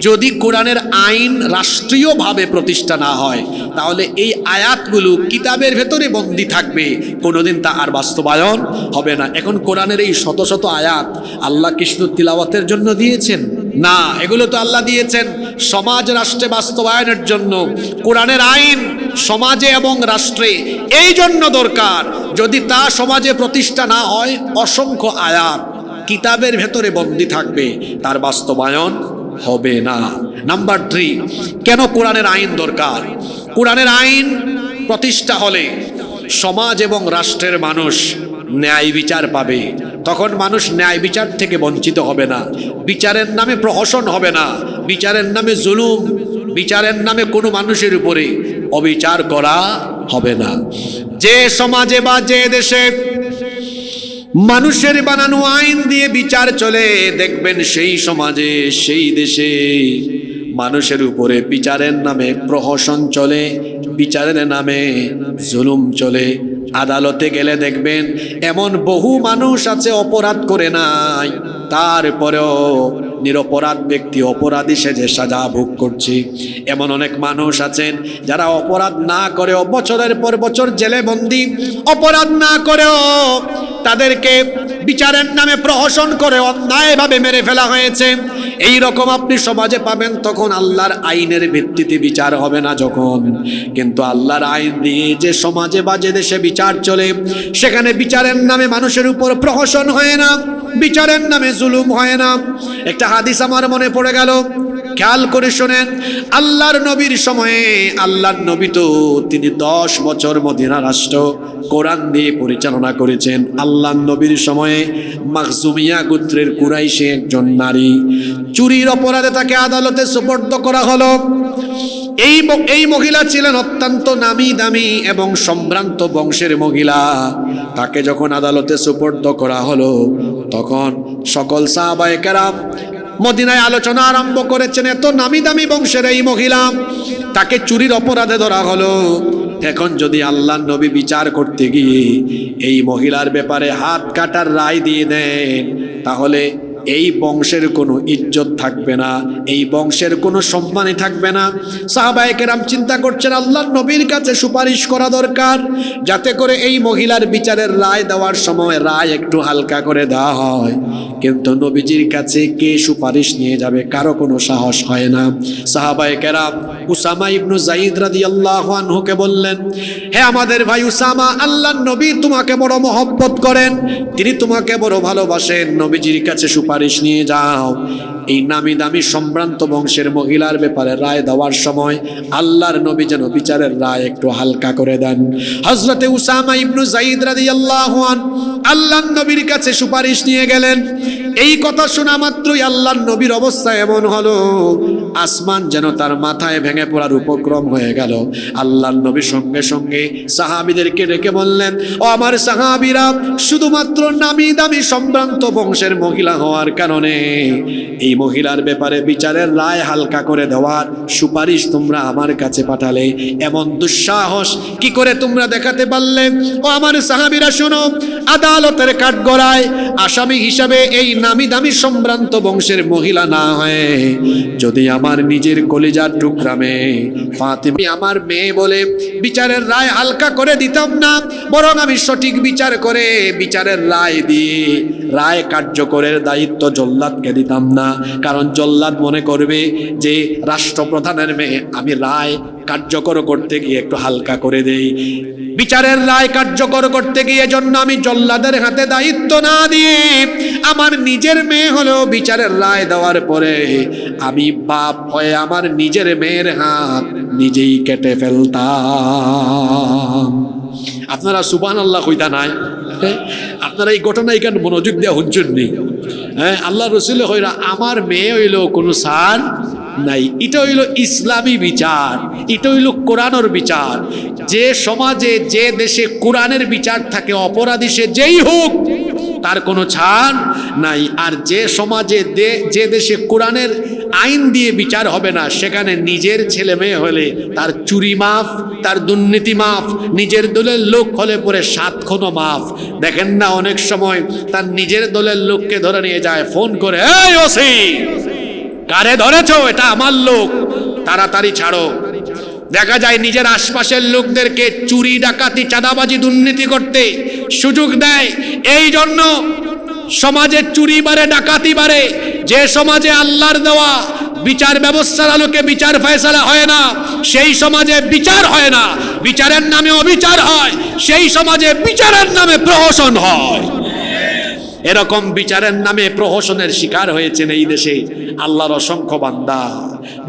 [SPEAKER 1] যদি কোরআনের আইন রাষ্ট্রীয়ভাবে প্রতিষ্ঠা না হয় তাহলে এই আয়াতগুলো কিতাবের ভেতরে বন্দী থাকবে, কোনোদিন তা আর বাস্তবায়ন হবে না। এখন কোরআনের এই শত শত আয়াত আল্লাহ কি শুধু তিলাওয়াতের জন্য দিয়েছেন? না, এগুলো তো আল্লাহ দিয়েছেন সমাজ রাষ্ট্রে বাস্তবায়নের জন্য। কোরআনের আইন সমাজে এবং রাষ্ট্রে এই জন্য দরকার, যদি তা সমাজে প্রতিষ্ঠা না হয় অসংখ্য আয়াত কিতাবের ভেতরে বন্দী থাকবে, তার বাস্তবায়ন হবে না। নাম্বার 3, কেন কোরআনের আইন দরকার? কোরআনের আইন প্রতিষ্ঠা হলে সমাজ এবং রাষ্ট্রের মানুষ ন্যায় বিচার পাবে, তখন মানুষ ন্যায় বিচার থেকে বঞ্চিত হবে না, বিচারের নামে প্রহসন হবে না, বিচারের নামে জুলুম, বিচারের নামে কোনো মানুষের উপরে অবিচার করা হবে না। যে সমাজে বা যে দেশে মানুষের বানানো আইন দিয়ে বিচার চলে, দেখবেন সেই সমাজে সেই দেশে মানুষের উপরে বিচারের নামে প্রহসন চলে, বিচারের নামে জুলুম চলে। আদালতে গেলে দেখবেন এমন বহু মানুষ আছে অপরাধ করে নাই, তারপরেও নিরপরাধ ব্যক্তি অপরাধী সেজে সাজা ভোগ করছে। এমন অনেক মানুষ আছেন যারা অপরাধ না করেও বছরের পর বছর জেলে বন্দী, অপরাধ না করেও তাদেরকে বিচারের নামে প্রহসন করে অন্যায়ভাবে মেরে ফেলা হয়েছে। এই রকম আপনি সমাজে পাবেন, তখন আল্লাহর আইনের ভিত্তিতে বিচার হবে না যখন। কিন্তু আল্লাহর আইন দিয়ে যে সমাজে বা যে দেশে বিচার চলে, সেখানে বিচারের নামে মানুষের উপর প্রহসন হয় না, বিচারের নামে জুলুম হয় না। একটা হাদিস আমার মনে পড়ে গেল, খেয়াল করে শোনেন। আল্লাহর নবীর সময়ে, আল্লাহর নবী তো তিনি 10 বছর মদিনা রাষ্ট্র কোরআন দিয়ে পরিচালনা করেছেন। আল্লাহর নবীর সময়ে মাখজুমিয়া গোত্রের কুরাইশে একজন নারী চুরির অপরাধে তাকে আদালতে সুপর্দ করা হলো। এই মহিলা ছিলেন অত্যন্ত নামি দামি এবং সম্ভ্রান্ত বংশের মহিলা। তাকে যখন আদালতে সুপর্দ করা হলো, তখন সকল সাহাবায়ে কেরাম মদিনায় আলোচনা আরম্ভ করেছেন, এত নামি দামি বংশের এই মহিলা, তাকে চুরির অপরাধে ধরা হলো। এখন যদি আল্লাহর নবী বিচার করতে গিয়ে এই মহিলার ব্যাপারে হাত কাটার রায় দিয়ে দেন, তাহলে এই বংশের কোনো ইজ্জত থাকবে না, এই বংশের কোনো সম্মানই থাকবে না। সাহাবায়ে কেরাম চিন্তা করছেন আল্লাহর নবীর কাছে সুপারিশ করা দরকার, যাতে করে এই মহিলার বিচারের রায় দেওয়ার সময় রায় একটু হালকা করে দেওয়া হয়। কিন্তু নবীজির কাছে কে সুপারিশ নিয়ে যাবে? কারো কোনো সাহস হয় না। সাহাবায়ে কেরাম উসামা ইবনু যায়েদ রাদিয়াল্লাহু আনহুকে বললেন, হে আমাদের ভাই উসামা, আল্লাহর নবী তোমাকে বড় মহব্বত করেন, তিনি তোমাকে বড় ভালোবাসেন, নবীজির কাছে সুপারিশ নিয়ে যাও। এই নামি দামি সম্ভ্রান্ত বংশের মহিলার ব্যাপারে রায় দেওয়ার সময় আল্লাহর নবী যেন বিচারের রায় একটু হালকা করে দেন। হযরতে উসামা ইবনু যায়েদ রাদিয়াল্লাহু আনহু আল্লাহর নবীর কাছে সুপারিশ নিয়ে গেলেন। এই কথা শোনা মাত্রই আল্লাহর নবীর অবস্থা এমন হলো, আসমান যেন তার মাথায় ভেঙে পড়ার উপক্রম হয়ে গেল। আল্লাহর নবী সঙ্গে সঙ্গে সাহাবীদেরকে ডেকে বললেন, ও আমার সাহাবীরা, শুধুমাত্র নামি দামি সম্ভ্রান্ত বংশের মহিলা হওয়ার কারণে এই মহিলার ব্যাপারে বিচারের রায় হালকা করে দেওয়ার সুপারিশ তোমরা আমার কাছে পাঠালে, এমন দুঃসাহস কি করে তোমরা দেখাতে পারলে? ও আমার সাহাবীরা শোনো, আদালতের কাঠগড়ায় আসামি হিসাবে এই নামি দামি সম্ভ্রান্ত বংশের মহিলা না হয়ে যদি আমার নিজের কলিজার টুকরা মেয়ে ফাতিমা আমার মেয়ে বলে বিচারের রায় হালকা করে দিতাম না, বরং আমি সঠিক বিচার করে বিচারের রায় দিয়ে রায় কার্যকরের দায়িত্ব জল্লাদকে দিতাম না। কারণ জল্লাদ মনে করবে যে রাষ্ট্রপ্রধানের মেয়ে, আমি রায় কার্যকর করতে গিয়ে একটু হালকা করে দেই। বিচারের রায় কার্যকর করতে গিয়ে জন্য আমি জল্লাদের হাতে দায়িত্ব না দিয়ে আমার নিজের মেয়ে হলেও বিচারের রায় দেওয়ার পরে আমি বাপ হয়ে আমার নিজের মেয়ের হাত নিজেই কেটে ফেলতাম। আপনারা সুবহানাল্লাহ কইতা নাই? আপনারা এই ঘটনা এখানে মনোযোগ দেওয়া হুঞ্চুন নেই। হ্যাঁ, আল্লাহ রসুল হইরা আমার মেয়ে হইল কোনো সার নাই। এটা হইল ইসলামী বিচার, এটা হইল কোরআনের বিচার। যে সমাজে যে দেশে কোরআনের বিচার থাকে, অপরাধী সে যেই হোক তার কোনো ছাড় নাই। আর যে সমাজে যে দেশে কোরআনের আইন দিয়ে বিচার হবে না, সেখানে নিজের ছেলে মেয়ে হলে তার চুরি মাফ, তার দুর্নীতি মাফ, নিজের দলের লোক হলে পরে 7 খুনও মাফ। দেখেন না অনেক সময় তার নিজের দলের লোককে ধরে নিয়ে যায়, ফোন করে, এই ওসি কারে ধরেছো? এটা আমার লোক, তাড়াতাড়ি ছাড়ো। দেখা যায় নিজের আশপাশের লোকদেরকে চুরি, ডাকাতি, চাঁদাবাজি, দুর্নীতি করতে সুযোগ দেয়। এই জন্য সমাজে চুরি বাড়ে, ডাকাতি বাড়ে। যে সমাজে আল্লাহর দেওয়া বিচার ব্যবস্থার আলোকে বিচার ফয়সালা হয় না, সেই সমাজে বিচার হয় না, বিচারের নামে অবিচার হয়। সেই সমাজে বিচারের নামে প্রহসন হয়। এরকম বিচারের নামে প্রহসনের শিকার হয়েছেন এই দেশে আল্লাহর অসংখ্য বান্দা।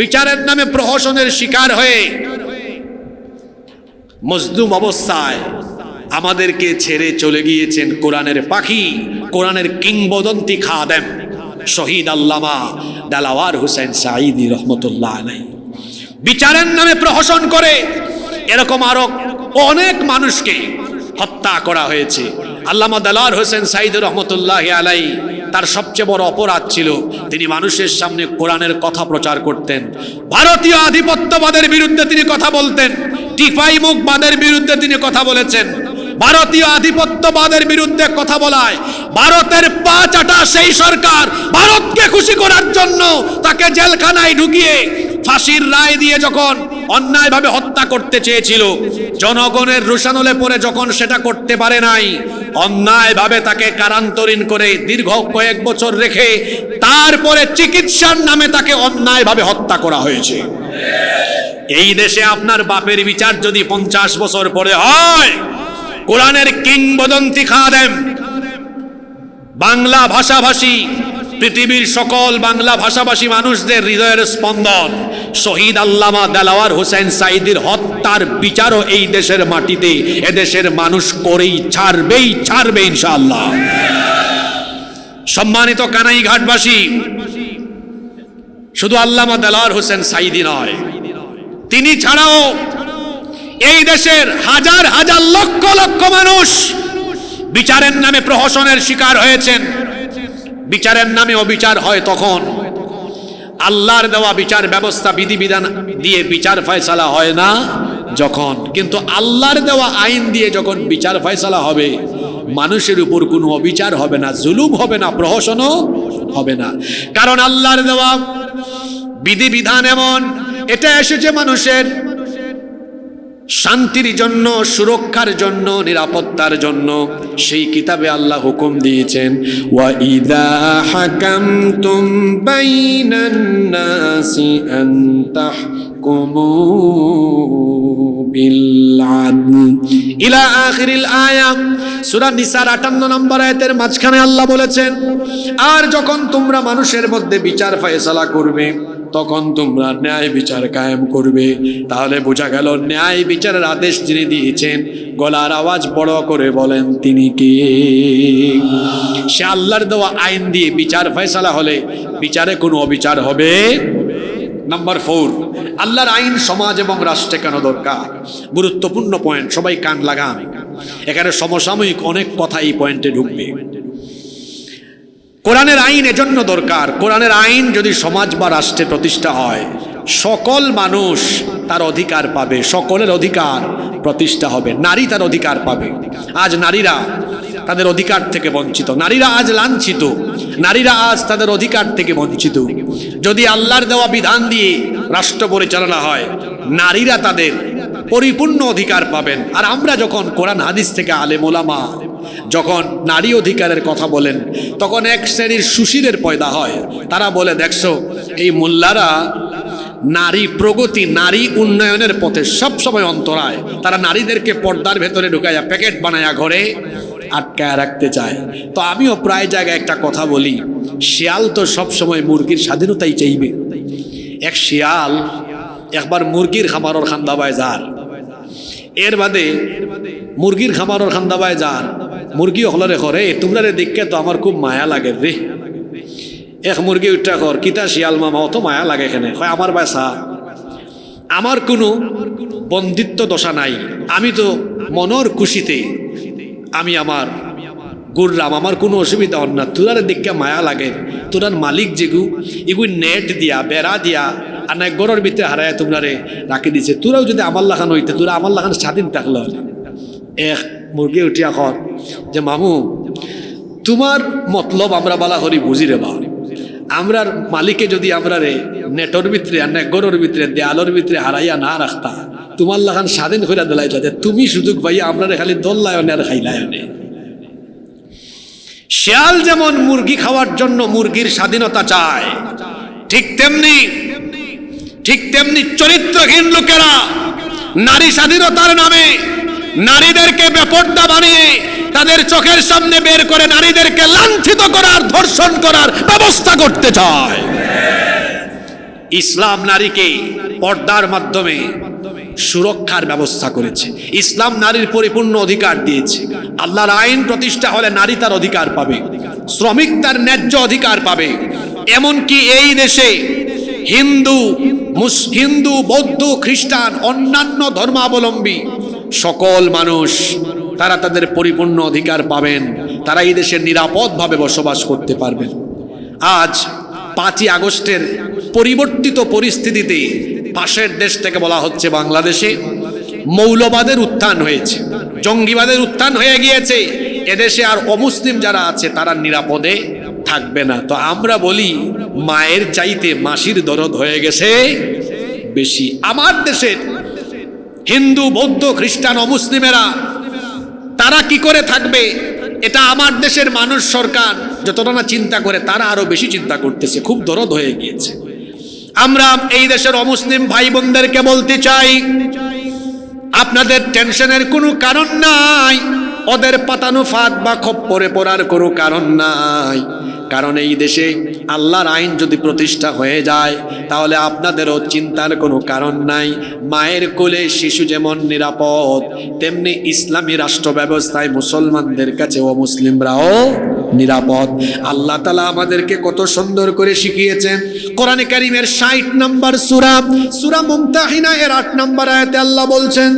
[SPEAKER 1] বিচারের নামে প্রহসনের শিকার হয়ে মজলুম অবস্থায় আমাদেরকে ছেড়ে চলে গিয়েছেন কোরআনের পাখি, কোরআনের কিংবদন্তি খাদেম শহীদ আল্লামা দেলাওয়ার হোসেন সাঈদী রহমতুল্লাহ আলাইহি। বিচারের নামে প্রহসন করে এরকম আরো অনেক মানুষকে হত্যা করা হয়েছে। আল্লামা দেলাওয়ার হোসেন সাঈদী রহমতুল্লাহ আলাইহি তার সবচেয়ে বড় অপরাধ ছিল তিনি মানুষের সামনে কোরআনের কথা প্রচার করতেন। ভারতীয় আধিপত্যবাদের বিরুদ্ধে তিনি কথা বলতেন, টিফাই মুখবাদের বিরুদ্ধে তিনি কথা বলেছেন। ভারতীয় আধিপত্যবাদের বিরুদ্ধে কথা বলায় ভারতের পা চাটা সেই সরকার ভারতকে খুশি করার জন্য তাকে জেলখানায় ঢুকিয়ে ফাঁসির রায় দিয়ে যখন অন্যায়ভাবে হত্যা করতে চেয়েছিল, জনগণের রোষানলে পড়ে যখন সেটা করতে পারে নাই, অন্যায়ভাবে তাকে কারান্তরীণ করে দীর্ঘ কয়েক বছর রেখে তারপরে চিকিৎসার নামে তাকে অন্যায়ভাবে হত্যা করা হয়েছে। এই দেশে আপনার বাপের বিচার যদি 50 বছর পরে হয়, কোরআনের কিংবদন্তি খাদেম, বাংলা ভাষাভাষী, পৃথিবীর সকল বাংলা ভাষাভাষী মানুষদের হৃদয়ের স্পন্দন শহীদ আল্লামা দেলাওয়ার হোসেন সাঈদীর হত্যার বিচারও এই দেশের মাটিতে এদেশের মানুষ করেই ছাড়বে ইনশাআল্লাহ। সম্মানিত কানাইঘাটবাসী, শুধু আল্লামা দেলাওয়ার হোসেন সাঈদী নয়, তিনি ছাড়াও এই দেশের হাজার হাজার লক্ষ লক্ষ মানুষ বিচারের নামে প্রহসনের শিকার হয়েছেন। বিচারের নামে অবিচার হয় তখন, আল্লাহর দেওয়া বিচার ব্যবস্থা বিধিবিধান দিয়ে বিচার ফয়সালা হয় না যখন। কিন্তু আল্লাহর দেওয়া আইন দিয়ে যখন বিচার ফয়সালা হবে, মানুষের উপর কোনো অবিচার হবে না, জুলুম হবে না, প্রহসনও হবে না। কারণ আল্লাহর দেওয়া বিধিবিধান এমন, এটা এসেছে মানুষের শান্তির জন্য, সুরক্ষার জন্য, নিরাপত্তার জন্য। সেই কিতাবে আল্লাহ হুকুম দিয়েছেন, ওয়া ইযা হাকামতুম বাইনান নাসি আন তাহকুমু বিল আদল ইলা আখিরিল আয়া। সূরা নিসার 58 নম্বর আয়াতের মাঝখানে আল্লাহ বলেছেন, আর যখন তোমরা মানুষের মধ্যে বিচার ফয়সালা করবে, তখন তোমরা ন্যায় বিচার কায়েম করবে। তাহলে বোঝা গেল ন্যায় বিচারের আদেশ যিনি দিয়েছেন, গলার আওয়াজ বড় করে বলেন তিনি কে? সে আল্লাহর দেওয়া আইন দিয়ে বিচার ফয়সালা হলে বিচারে কোনো অবিচার হবে। নাম্বার 4, আল্লাহর আইন সমাজ এবং রাষ্ট্রে কেন দরকার? গুরুত্বপূর্ণ পয়েন্ট, সবাই কান লাগান। এখানে সমসাময়িক অনেক কথা এই পয়েন্টে ঢুকবে। কোরআনের আইন এজন্য দরকার, কোরআনের আইন যদি সমাজ বা রাষ্ট্রে প্রতিষ্ঠা হয়, সকল মানুষ তার অধিকার পাবে, সকলের অধিকার প্রতিষ্ঠা হবে। নারী তার অধিকার পাবে। আজ নারীরা তাদের অধিকার থেকে বঞ্চিত, নারীরা আজ লাঞ্ছিত, নারীরা আজ তাদের অধিকার থেকে বঞ্চিত। যদি আল্লাহর দেওয়া বিধান দিয়ে রাষ্ট্র পরিচালনা হয়, নারীরা তাদের পরিপূর্ণ অধিকার পাবেন। আর আমরা যখন কোরআন হাদিস থেকে আলেম ওলামা যখন নারী অধিকারের কথা বলেন, তখন এক শ্রেণীর সুশীলের পয়দা হয়। তারা বলে, দেখছো এই মোল্লারা নারী প্রগতি, নারী উন্নয়নের পথে সবসময় অন্তরায়। তারা নারীদেরকে পর্দার ভেতরে ঢুকাইয়া প্যাকেট বানায়া ঘরে আটকায় রাখতে চায়। তো আমিও প্রায় জায়গায় একটা কথা বলি, শিয়াল তো সবসময় মুরগির স্বাধীনতাই চাইবে। এক শিয়াল একবার মুরগির খামারর খান্দাবায় যার, এর বাদে মুরগির খামারর খান্দাবায় যার, মুরগি হলরে করে তোমরা রে দেখে তো আমার খুব মায়া লাগে রে। এক মুরগি উঠা কর, কিতা শিয়াল মামা অত মায়া লাগে এখানে, হয় আমার বাসা, আমার কোনো বন্দিত্ব দশা নাই, আমি তো মনের খুশিতে আমি আমার ঘুরলাম, আমার কোনো অসুবিধা হন না, তোরারে দেখে মায়া লাগে। তোরার মালিক যেগু এগুলো নেট দিয়া বেড়া দিয়া আর না গড়ের ভিতরে হারায় তোমরা রাখি দিছে, তোরাও যদি আমার লাখান হইতে, তোরা আমার লাখান স্বাধীন থাকলো। এক মুরগি উঠিয়া কর যে মামু তোমার মতলব আমরা বালা করি বুঝি রে বা, আমরার মালিকে যদি আমরা রে নেটর ভিতরে আর গড়ের ভিতরে দেয়ালের ভিতরে হারাইয়া না রাখতা, তোমার লাখান স্বাধীন করে দিলাইতা, তুমি সুযোগ পাইয়া আমরা খালি দল্লায়নে আর খাইলায়নে। শিয়াল যেমন মুরগি খাওয়ার জন্য মুরগির স্বাধীনতা চায়, ঠিক তেমনি চরিত্রহীন লোকেরা নারী স্বাধীনতার নামে নারীদেরকে বেপর্দা বানিয়ে তাদের চোখের সামনে বের করে নারীদেরকে লাঞ্ছিত করার, ধর্ষণ করার ব্যবস্থা করতে চায়। ইসলাম নারীকে পর্দার মাধ্যমে সুরক্ষার ব্যবস্থা করেছে। ইসলাম নারীর পরিপূর্ণ অধিকার দিয়েছে। আল্লাহর আইন প্রতিষ্ঠা হলে নারী তার অধিকার পাবে, শ্রমিক তার ন্যায্য অধিকার পাবে। এমনকি এই দেশে হিন্দু, বৌদ্ধ, খ্রিস্টান, অন্যান্য ধর্মাবলম্বী সকল মানুষ তারা তাদের পরিপূর্ণ অধিকার পাবেন, তারা এই দেশে নিরাপদভাবে বসবাস করতে পারবেন। আজ 5ই আগস্টের পরিবর্তিত পরিস্থিতিতে পাশের দেশ থেকে বলা হচ্ছে বাংলাদেশে মৌলবাদের উত্থান হয়েছে, জঙ্গিবাদের উত্থান হয়ে গিয়েছে, এদেশে আর অমুসলিম যারা আছে তারা নিরাপদে থাকবে না। তো আমরা বলি মায়ের চাইতে মাসির দরদ হয়ে গেছে বেশি। আমার দেশের হিন্দু, বৌদ্ধ, খ্রিস্টান, অমুসলিমেরা তারা কি করে থাকবে, এটা আমার দেশের মানুষ, সরকার যতটা না চিন্তা করে তারা আরো বেশি চিন্তা করতেছে, খুব দরদ হয়ে গিয়েছে। আমরা এই দেশের অমুসলিম ভাই বোনদেরকে বলতে চাই, আপনাদের টেনশনের কোনো কারণ নাই, ওদের পাতানো ফাঁদ বা খপ্পরে পড়ার কোনো কারণ নাই। কারণ এই দেশে আল্লাহর আইন যদি প্রতিষ্ঠা হয়ে যায় তাহলে আপনাদেরও চিন্তার কোনো কারণ নাই। মায়ের কোলে শিশু যেমন নিরাপদ, তেমনি ইসলামী রাষ্ট্র ব্যবস্থায় মুসলমানদের কাছে অমুসলিমরাও নিরাপদ। আল্লাহ তাআলা আমাদেরকে কত সুন্দর করে শিখিয়েছেন। কোরআনে কারীমের 60 নম্বর সূরা মুমতাহিনা এর 8 নম্বর আয়াতে আল্লাহ বলছেন,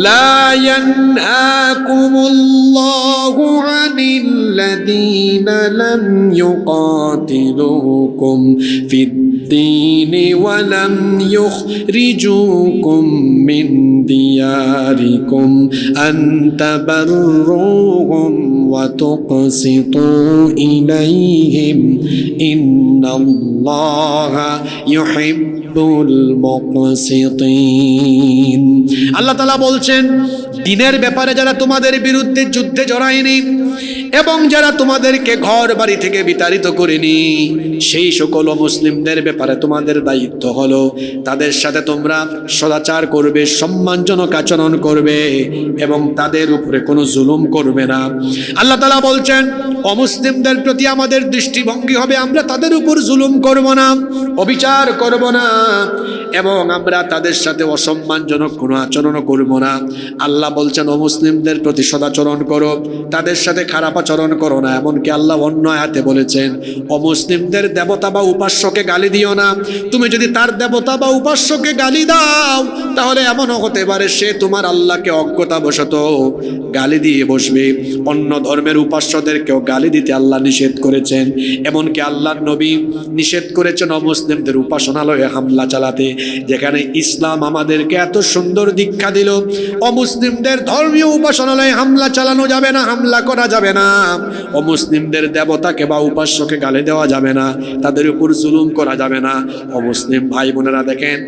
[SPEAKER 1] লা ইয়ানহাকুমুল্লাহু আনিল্লাযীনা লাম يقاتلوكم في الدين ولم يخرجوكم من دياركم أن تبروهم وتقسطوا إليهم إن الله يحب المقسطين। আল্লাহ তাআলা বলছেন, দিনের ব্যাপারে যারা তোমাদের বিরুদ্ধে যুদ্ধে জড়ায়নি এবং যারা তোমাদেরকে ঘর বাড়ি থেকে বিতাড়িত করেনি, সেই সকল মুসলিমদের ব্যাপারে তোমাদের দায়িত্ব হলো তাদের সাথে তোমরা সদাচার করবে, সম্মানজনক আচরণ করবে এবং তাদের উপরে কোনো জুলুম করবে না। আল্লাহ তাআলা বলছেন, অমুসলিমদের প্রতি আমাদের দৃষ্টিভঙ্গি হবে আমরা তাদের উপর জুলুম করব না, অবিচার করব না এবং আমরা তাদের সাথে অসম্মানজনক কোনো আচরণও করব না। আল্লাহ বলছেন, অমুসলিমদের প্রতি সদাচরণ করো, তাদের সাথে খারাপ আচরণ করো না। এমনকি আল্লাহ অন্য আয়াতে বলেছেন, অমুসলিমদের দেবতা বা উপাস্যকে গালি দিও না। তুমি যদি তার দেবতা বা উপাস্যকে গালি দাও তাহলে এমনও হতে পারে সে তোমার আল্লাহকে অজ্ঞতাবশত গালি দিয়ে বসবে। অন্য ধর্মের উপাস্যদেরকেও গালি দিতে আল্লাহ নিষেধ করেছেন। এমনকি আল্লাহর নবী নিষেধ করেছেন অমুসলিমদের উপাসনালয়ে হামলা চালাতে, যেখানে ইসলাম আমাদেরকে এত সুন্দর দীক্ষা দিল। অমুসলিমদের ধর্মীয় উপাসনালয়ে হামলা চালানো যাবে না, হামলা করা যাবে না। অমুসলিমদের দেবতাকে বা উপাস্যকে গালি দেওয়া যাবে না, তাদের উপর জুলুম করা যাবে না। অমুসলিম ভাই বোনেরা দেখেন,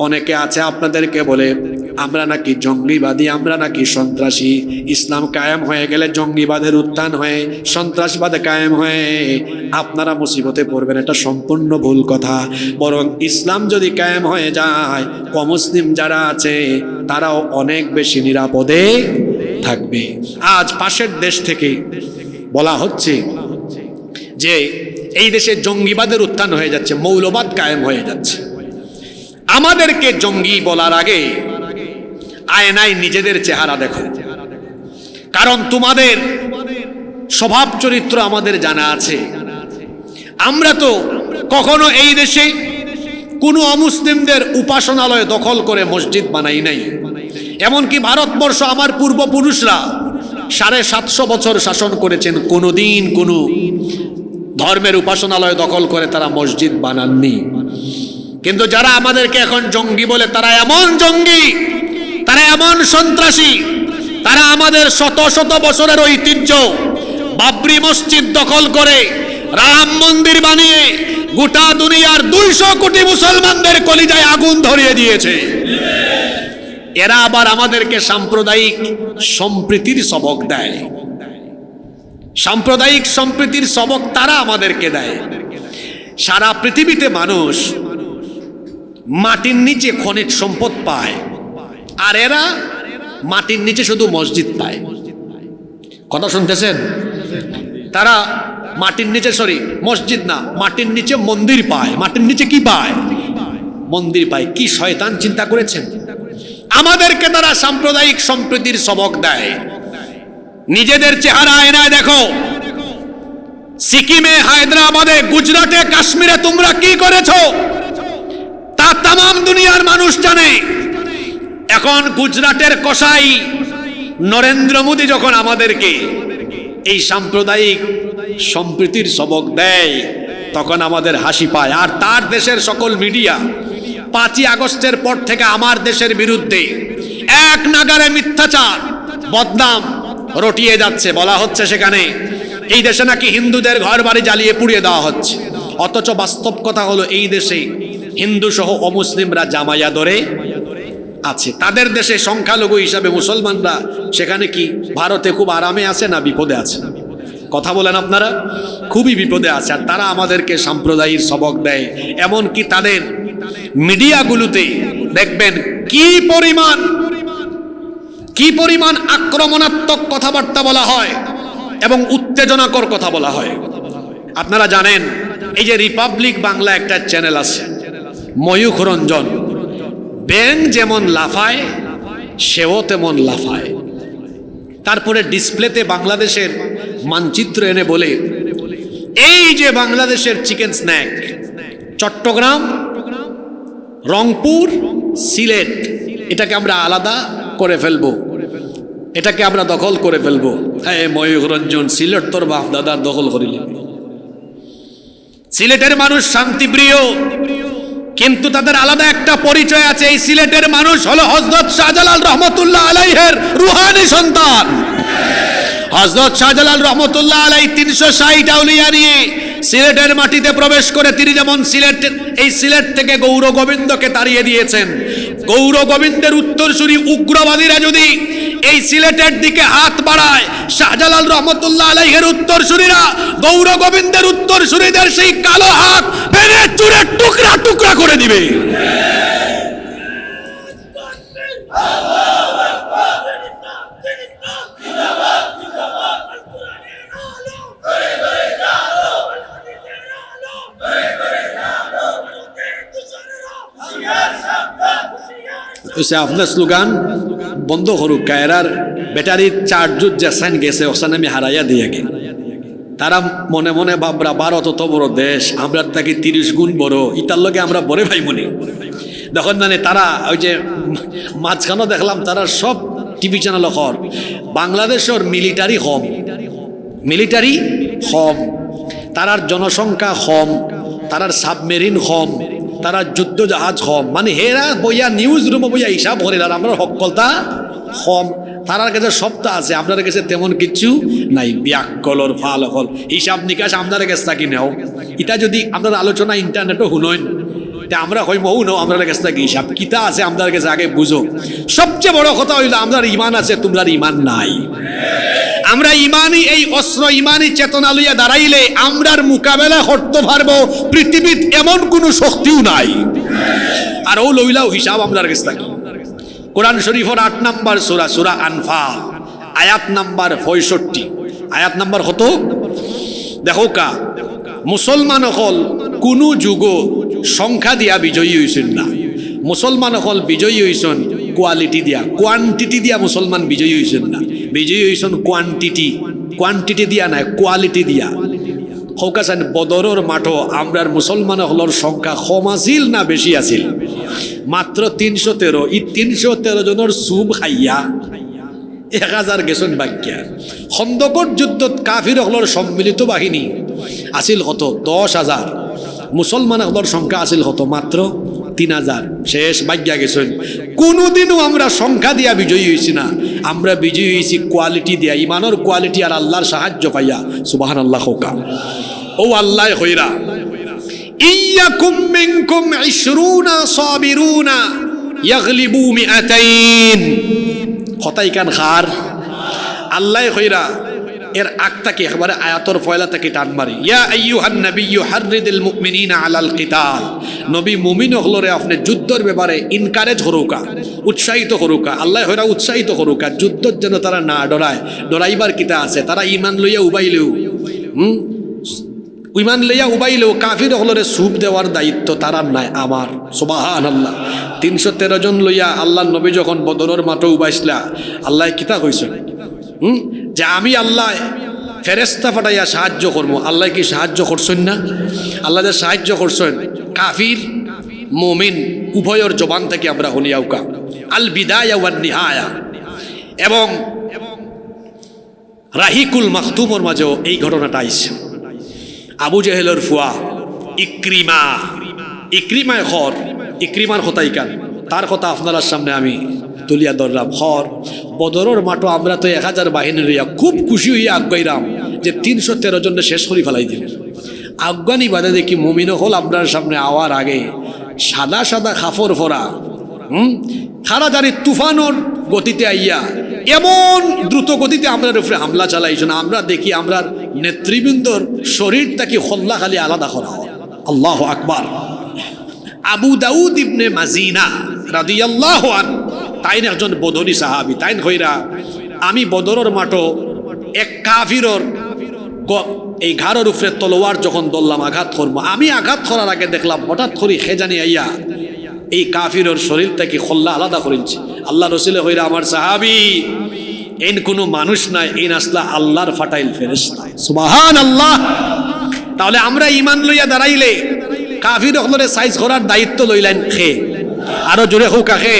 [SPEAKER 1] অনেকে আছে আপনাদেরকে বলে আমরা নাকি জঙ্গিবাদী, আমরা নাকি সন্ত্রাসী। ইসলাম কায়েম হয়ে গেলে জঙ্গিবাদের উত্থান হয়ে সন্ত্রাসবাদ কায়েম হয়ে আপনারা মুসিবতে পড়বেন, এটা সম্পূর্ণ ভুল কথা। বরং ইসলাম যদি কায়েম হয়ে যায়, অমুসলিম যারা আছে তারাও অনেক বেশি নিরাপদে থাকবে। আজ পাশের দেশ থেকে বলা হচ্ছে যে এই দেশে জঙ্গিবাদের উত্থান হয়ে যাচ্ছে, মৌলবাদ কায়েম হয়ে যাচ্ছে। আমাদেরকে জঙ্গি বলার আগে আয়নায় নিজেদের চেহারা দেখো, কারণ তোমাদের স্বভাব চরিত্র আমাদের জানা আছে। আমরা তো কখনো এই দেশে কোনো অমুসলিমদের উপাসনালয় দখল করে মসজিদ বানাই নাই। এমনকি ভারতবর্ষ আমার পূর্বপুরুষরা 750 বছর শাসন করেছেন, কোনোদিন কোনো ধর্মের উপাসনালয় দখল করে তারা মসজিদ বানাননি। কিন্তু যারা আমাদেরকে এখন জঙ্গি বলে, তারা এমন জঙ্গি, তারা এমন সন্ত্রাসী, তারা আমাদের শত শত বছরের ঐতিহ্য বাবরি মসজিদ দখল করে রাম মন্দির বানিয়ে গোটা দুনিয়ার 200 কোটি মুসলমানদের কলিজায় আগুন ধরিয়ে দিয়েছে। এরা আবার আমাদেরকে সাম্প্রদায়িক সম্প্রীতির সবক দেয়। সাম্প্রদায়িক সম্প্রীতির সবক তারা আমাদেরকে দেয়। সারা পৃথিবীতে মানুষ মাটির নিচে খনিজ সম্পদ পায়, আর এরা মাটির নিচে শুধু মসজিদ পায়। কথা শুনতেছেন? তারা মাটির নিচে, মসজিদ না, মাটির নিচে মন্দির পায়। মাটির নিচে কি পায়? মন্দির পায়। কি শয়তান চিন্তা করেছেন? আমাদেরকে তারা সাম্প্রদায়িক সম্প্রীতির সবক দেয়। নিজেদের চেহারা আয়নায় দেখো। সিকিমে, হায়দ্রাবাদে, গুজরাটে, কাশ্মীরে তোমরা কি করেছো তা তাম দুনিয়ার মানুষ জানে। এখন গুজরাটের কসাই নরেন্দ্র মোদী যখন আমাদেরকে এই সাম্প্রদায়িক সম্প্রীতির সবক দেয়, তখন আমাদের হাসি পায়। আর তার দেশের সকল মিডিয়া 5ই আগস্টের পর থেকে আমার দেশের বিরুদ্ধে এক নাগারে মিথ্যাচার, বদনাম রটিয়ে যাচ্ছে। বলা হচ্ছে সেখানে এই দেশে নাকি হিন্দুদের ঘর বাড়ি জ্বালিয়ে পুড়িয়ে দেওয়া হচ্ছে। অথচ বাস্তব কথা হলো এই দেশে হিন্দু সহ অমুসলিমরা জামায়া ধরে আছে। তাদের দেশে সংখ্যালঘু হিসাবে মুসলমানরা সেখানে কি ভারতে খুব আরামে আছে না বিপদে আছে? কথা বলেন আপনারা, খুবই বিপদে আছে। আর তারা আমাদেরকে সাম্প্রদায়িক সবক দেয়। এমনকি তাদের মিডিয়াগুলোতে দেখবেন কি পরিমাণ আক্রমণাত্মক কথাবার্তা বলা হয় এবং উত্তেজনাকর কথা বলা হয়। আপনারা জানেন এই যে রিপাবলিক বাংলা একটা চ্যানেল আছে, ময়ূখ রঞ্জন, ব্যাং যেমন লাফায় সেও তেমন লাফায়। তারপরে ডিসপ্লেতে বাংলাদেশের মানচিত্র এনে বলে, এই যে বাংলাদেশের চিকেন স্ন্যাক চট্টগ্রাম, রংপুর, সিলেট, এটাকে আমরা আলাদা করে ফেলবো, এটাকে আমরা দখল করে ফেলবো। হ্যাঁ ময়ূখ রঞ্জন, সিলেট তোর বাপ দাদার দখল করিলে। সিলেটের মানুষ শান্তিপ্রিয়, কিন্তু তাদের আলাদা একটা পরিচয় আছে। এই সিলেটের মানুষ হলো হযরত শাহজালাল রহমতুল্লাহ আলাইহির রুহানি সন্তান। হযরত শাহজালাল রহমতুল্লাহ আলাইহি 360 আউলিয়া নিয়ে সিলেটের মাটিতে প্রবেশ করে তিনি যেমন সিলেট থেকে গৌর গোবিন্দকে তাড়িয়ে দিয়েছেন। গৌর গোবিন্দের উত্তরসূরি উগ্রবাদীরা যদি এই সিলেটের দিকে হাত বাড়ায়, শাহজালাল রহমতুল্লাহ আলাইহির উত্তরসূরিরা গৌর গোবিন্দের উত্তরসূরিদের সেই কালো হাত ভেঙে চুরে টুকরা টুকরা করে দিবে। আপনার স্লোগান বন্ধ করুক, কায়রার ব্যাটারির চার্জ যেসান গেছে ওসান আমি হারাইয়া দিয়ে গে। তারা মনে মনে ভাবরা ভারত অত বড় দেশ, আমরা তাকে 30 গুণ বড়, ইটার লগে আমরা বড় ভাই মনে। দেখুন মানে তারা ওই যে মাঝখানে দেখলাম তারা সব টিভি চ্যানেল খর বাংলাদেশের মিলিটারি কম, তারার জনসংখ্যা কম, তারার সাবমেরিন কম, তারা যুদ্ধ জাহাজ কম। মানে হেরা বইয়া নিউজ রুমে বইয়া হিসাব করে, আর আমরা সকলতা কম। তারার কাছে সবটা আছে, আপনার কাছে তেমন কিছু নাই। ব্যাকলর ফাল হল হিসাব নিকাশ আপনার কাছে থাকি নেও। এটা যদি আপনার আলোচনা ইন্টারনেটও শুনেন, তে আমরা কই মৌ নো আমরা কাছে থাকি হিসাব কিতা আছে আমাদের কাছে আগে বুঝো। সবচেয়ে বড় কথা হইলো আমাদের ইমান আছে, তোমরা ইমান নাই। আমরা ইমানি এই অস্ত্র, ইমানি চেতনা লইয়া দাঁড়াইলে আমরার মোকাবেলা করতে পারবো পৃথিবীত এমন কোনো শক্তিও নাই। আর ও লইলাও হিসাব আমাদের কাছে থাকি। কোরআন শরীফের 8 নম্বর সূরা, সূরা আনফাল, আয়াত নাম্বার 65। আয়াত নাম্বার কত দেখো কা, মুসলমান হল কোনো যুগ সংখ্যা দিয়া বিজয়ী হইছেন না। মুসলমান হল বিজয়ী হইছেন কোয়ালিটি দিয়া, কোয়ান্টিটি দিয়া মুসলমান বিজয়ী হইছেন না। বিজয়ী হইছেন কোয়ান্টিটি দিয়া না, কোয়ালিটি দিয়া। হৌকাছেন বদরের মাঠো আমরার মুসলমান হলর সংখ্যা কম আছিল না বেশি আছিল? মাত্র 313। এই 313 জনের সুব খাইয়া 1000 গেছেন বাক্যা। খন্দকর যুদ্ধত কাফির হলর সম্মিলিত বাহিনী আছিল কত? 10,000। মুসলমান হলর সংখ্যা আছিল কত? মাত্র 3000। শেষ বাগ্যা গেছেন। কোনোদিনও আমরা সংখ্যা দিয়া বিজয়ী হয়েছি না, আমরা বিজয়ী হয়েছি কোয়ালিটি দিয়া, ইমানের কোয়ালিটি আর আল্লাহর সাহায্য পাইয়া। সুবহানাল্লাহ। হোকা ও আল্লাহ হইরা ইয়াকুম মিনকুম 20 সাবিরুনা ইয়াগলিবু 200। কথাই কান খার আল্লাহ হইরা এর আগটাকে একবারে আয়াতর পয়লা থেকে টান মারি। ইয়া আইয়ুহান নাবিয়্যু হাররিদিল মুমিনিনা আলাল কিতাল। নবী মুমিন হলরে আপনি যুদ্ধের ব্যাপারে ইনকারেজ করুকা, উৎসাহিত করুকা। আল্লাহ হইরা উৎসাহিত করুকা যুদ্ধের যেন তারা না ডরায়। ডরাইবার কিতা আছে? তারা ইমান লইয়া উবাইলেও ইমান লইয়া উবাইলেও কাফির হলরে সুপ দেওয়ার দায়িত্ব তারার নাই, আমার। সুবহানাল্লাহ। 313 জন লইয়া আল্লাহ নবী যখন বদরের মাঠে উবাইছিলা, আল্লাহ কিতা কইছেন যে আমি আল্লাহ ফেরেশতা পাঠাইয়া সাহায্য করবো। আল্লাহ কি সাহায্য করছেন না? আল্লাহ যে সাহায্য করছেন, কাফির মুমিন উভয়ের জবান থেকে আমরা হলিয়াউকা আল বিদায়া ওয়ান নিহায়া এবং রাহিকুল মাখতুমর মাঝেও এই ঘটনাটা আইছে। আবু জেহেলের ফুয়া ইক্রিমায় খর, ইক্রিমার কথাই কান, তার কথা আপনার সামনে আমি তুলিয়া ধরলাম। খর বদরের মাঠো আমরা তো 1000 বাহিনী লইয়া খুব খুশি হইয়া আগাইলাম যে 313 জনে শেষ করে ফেলাই দিলেন। আফগানি বাদে দেখি মুমিন হল আপনার সামনে আওয়ার আগে সাদা সাদা খাফর ফরা খারা জানি তুফানোর গতিতে আইয়া এমন দ্রুত গতিতে আমরা উপরে হামলা চালাইছ না। আমরা দেখি আমরার নেতৃবৃন্দর শরীরটাকে হল্লা খালি আলাদা করা হয়। আল্লাহু আকবার। আবু দাউদ ইবনে মাজিনা রাদিয়াল্লাহু আনহু তাইন একজন বদরি সাহাবী। তাইন হইরা আমি বদরের মাঠো এক কাফিরর এই ঘাড়ের উপরে তলোয়ার যখন দললাম আঘাত করবো, আমি আঘাত করার আগে দেখলাম হঠাৎ করে খেজানি আইয়া এই কাফিরর শরীর থেকে খল্লা আলাদা করেছে। আল্লাহ রসুলে হইরা আমার সাহাবী, এন কোনো মানুষ নাই, এই আসলা আল্লাহর ফাটাইল ফেরেশতা। সুবহানাল্লাহ। তাহলে আমরা ইমান লইয়া দাঁড়াইলে কাফির হলরে সাইজ করার দায়িত্ব লইলেন খে, আরো জোরে হোক কাকে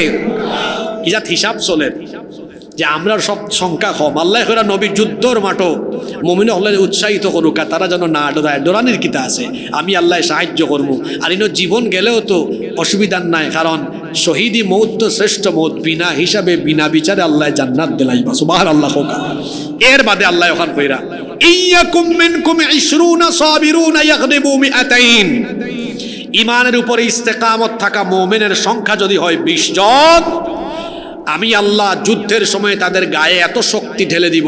[SPEAKER 1] ইজাত হিসাব চলেন যে আমরা সব সংখ্যা কম। আল্লাহ কইরা নবী যুদ্ধর মাঠো মুমিন হলে উৎসাহিত করুক, তারা যেন না ডরায়। ডরানির কিতা আছে? আমি আল্লাহ সাহায্য করবো। আর ইনো জীবন গেলেও তো অসুবিধার নাই, কারণ শহীদি মৌত তো শ্রেষ্ঠ মৌত, বিনা হিসাবে বিনা বিচারে আল্লাহ জান্নাত দিলাইবা। সুবহানাল্লাহ। এর বাদে আল্লাহ ওখান কইরা ইয়াকুম মিনকুম 20 সাবিরুনা ইয়াগলিবু 200। ইমানের উপরে ইস্তেকামত থাকা মুমিনের সংখ্যা যদি হয় 20 জন, আমি আল্লাহ যুদ্ধের সময় তাদের গায়ে এত শক্তি ঢেলে দিব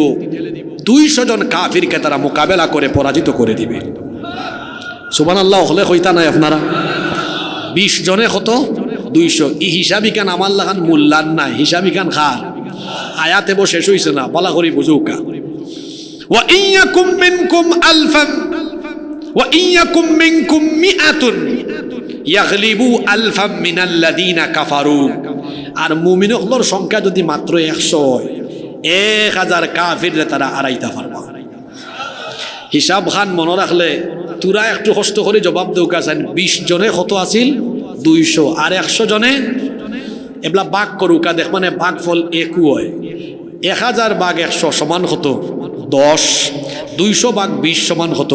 [SPEAKER 1] 200 জন কাফিরকে তারা মোকাবেলা করে পরাজিত করে দিবে। সুবহানাল্লাহ। হলে হইতা নাই আপনারা 20 জনে কত? 200। ই হিসাবি কান আমার লাগান মূল্যান নাই, হিসাবি কান খার আয়াতে বসে শেষ হইছে না, বলা করি বুঝুকা। ওয়া ইয়াকুম মিনকুম আলফান ওয়া ইয়াকুম মিনকুম মিআতুন ইয়াগলিবু আলফাম মিনাল্লাযিনা কাফারু। আর মুমিন হলর সংখ্যা যদি মাত্র 100 হয়, 1000 কাফিররে তারা আড়াইতে পারবা। হিসাব খান মনে রাখলে তোরা একটু কষ্ট করে জবাব দেওয়া চান। 20 জনে কত আছিল? 200। আর 100 জনে এবলা ভাগ করুকা দেখ, মানে ভাগ ফল 1 হয়। 1000 ভাগ 100 সমান কত? 10। 200 ভাগ 20 সমান কত?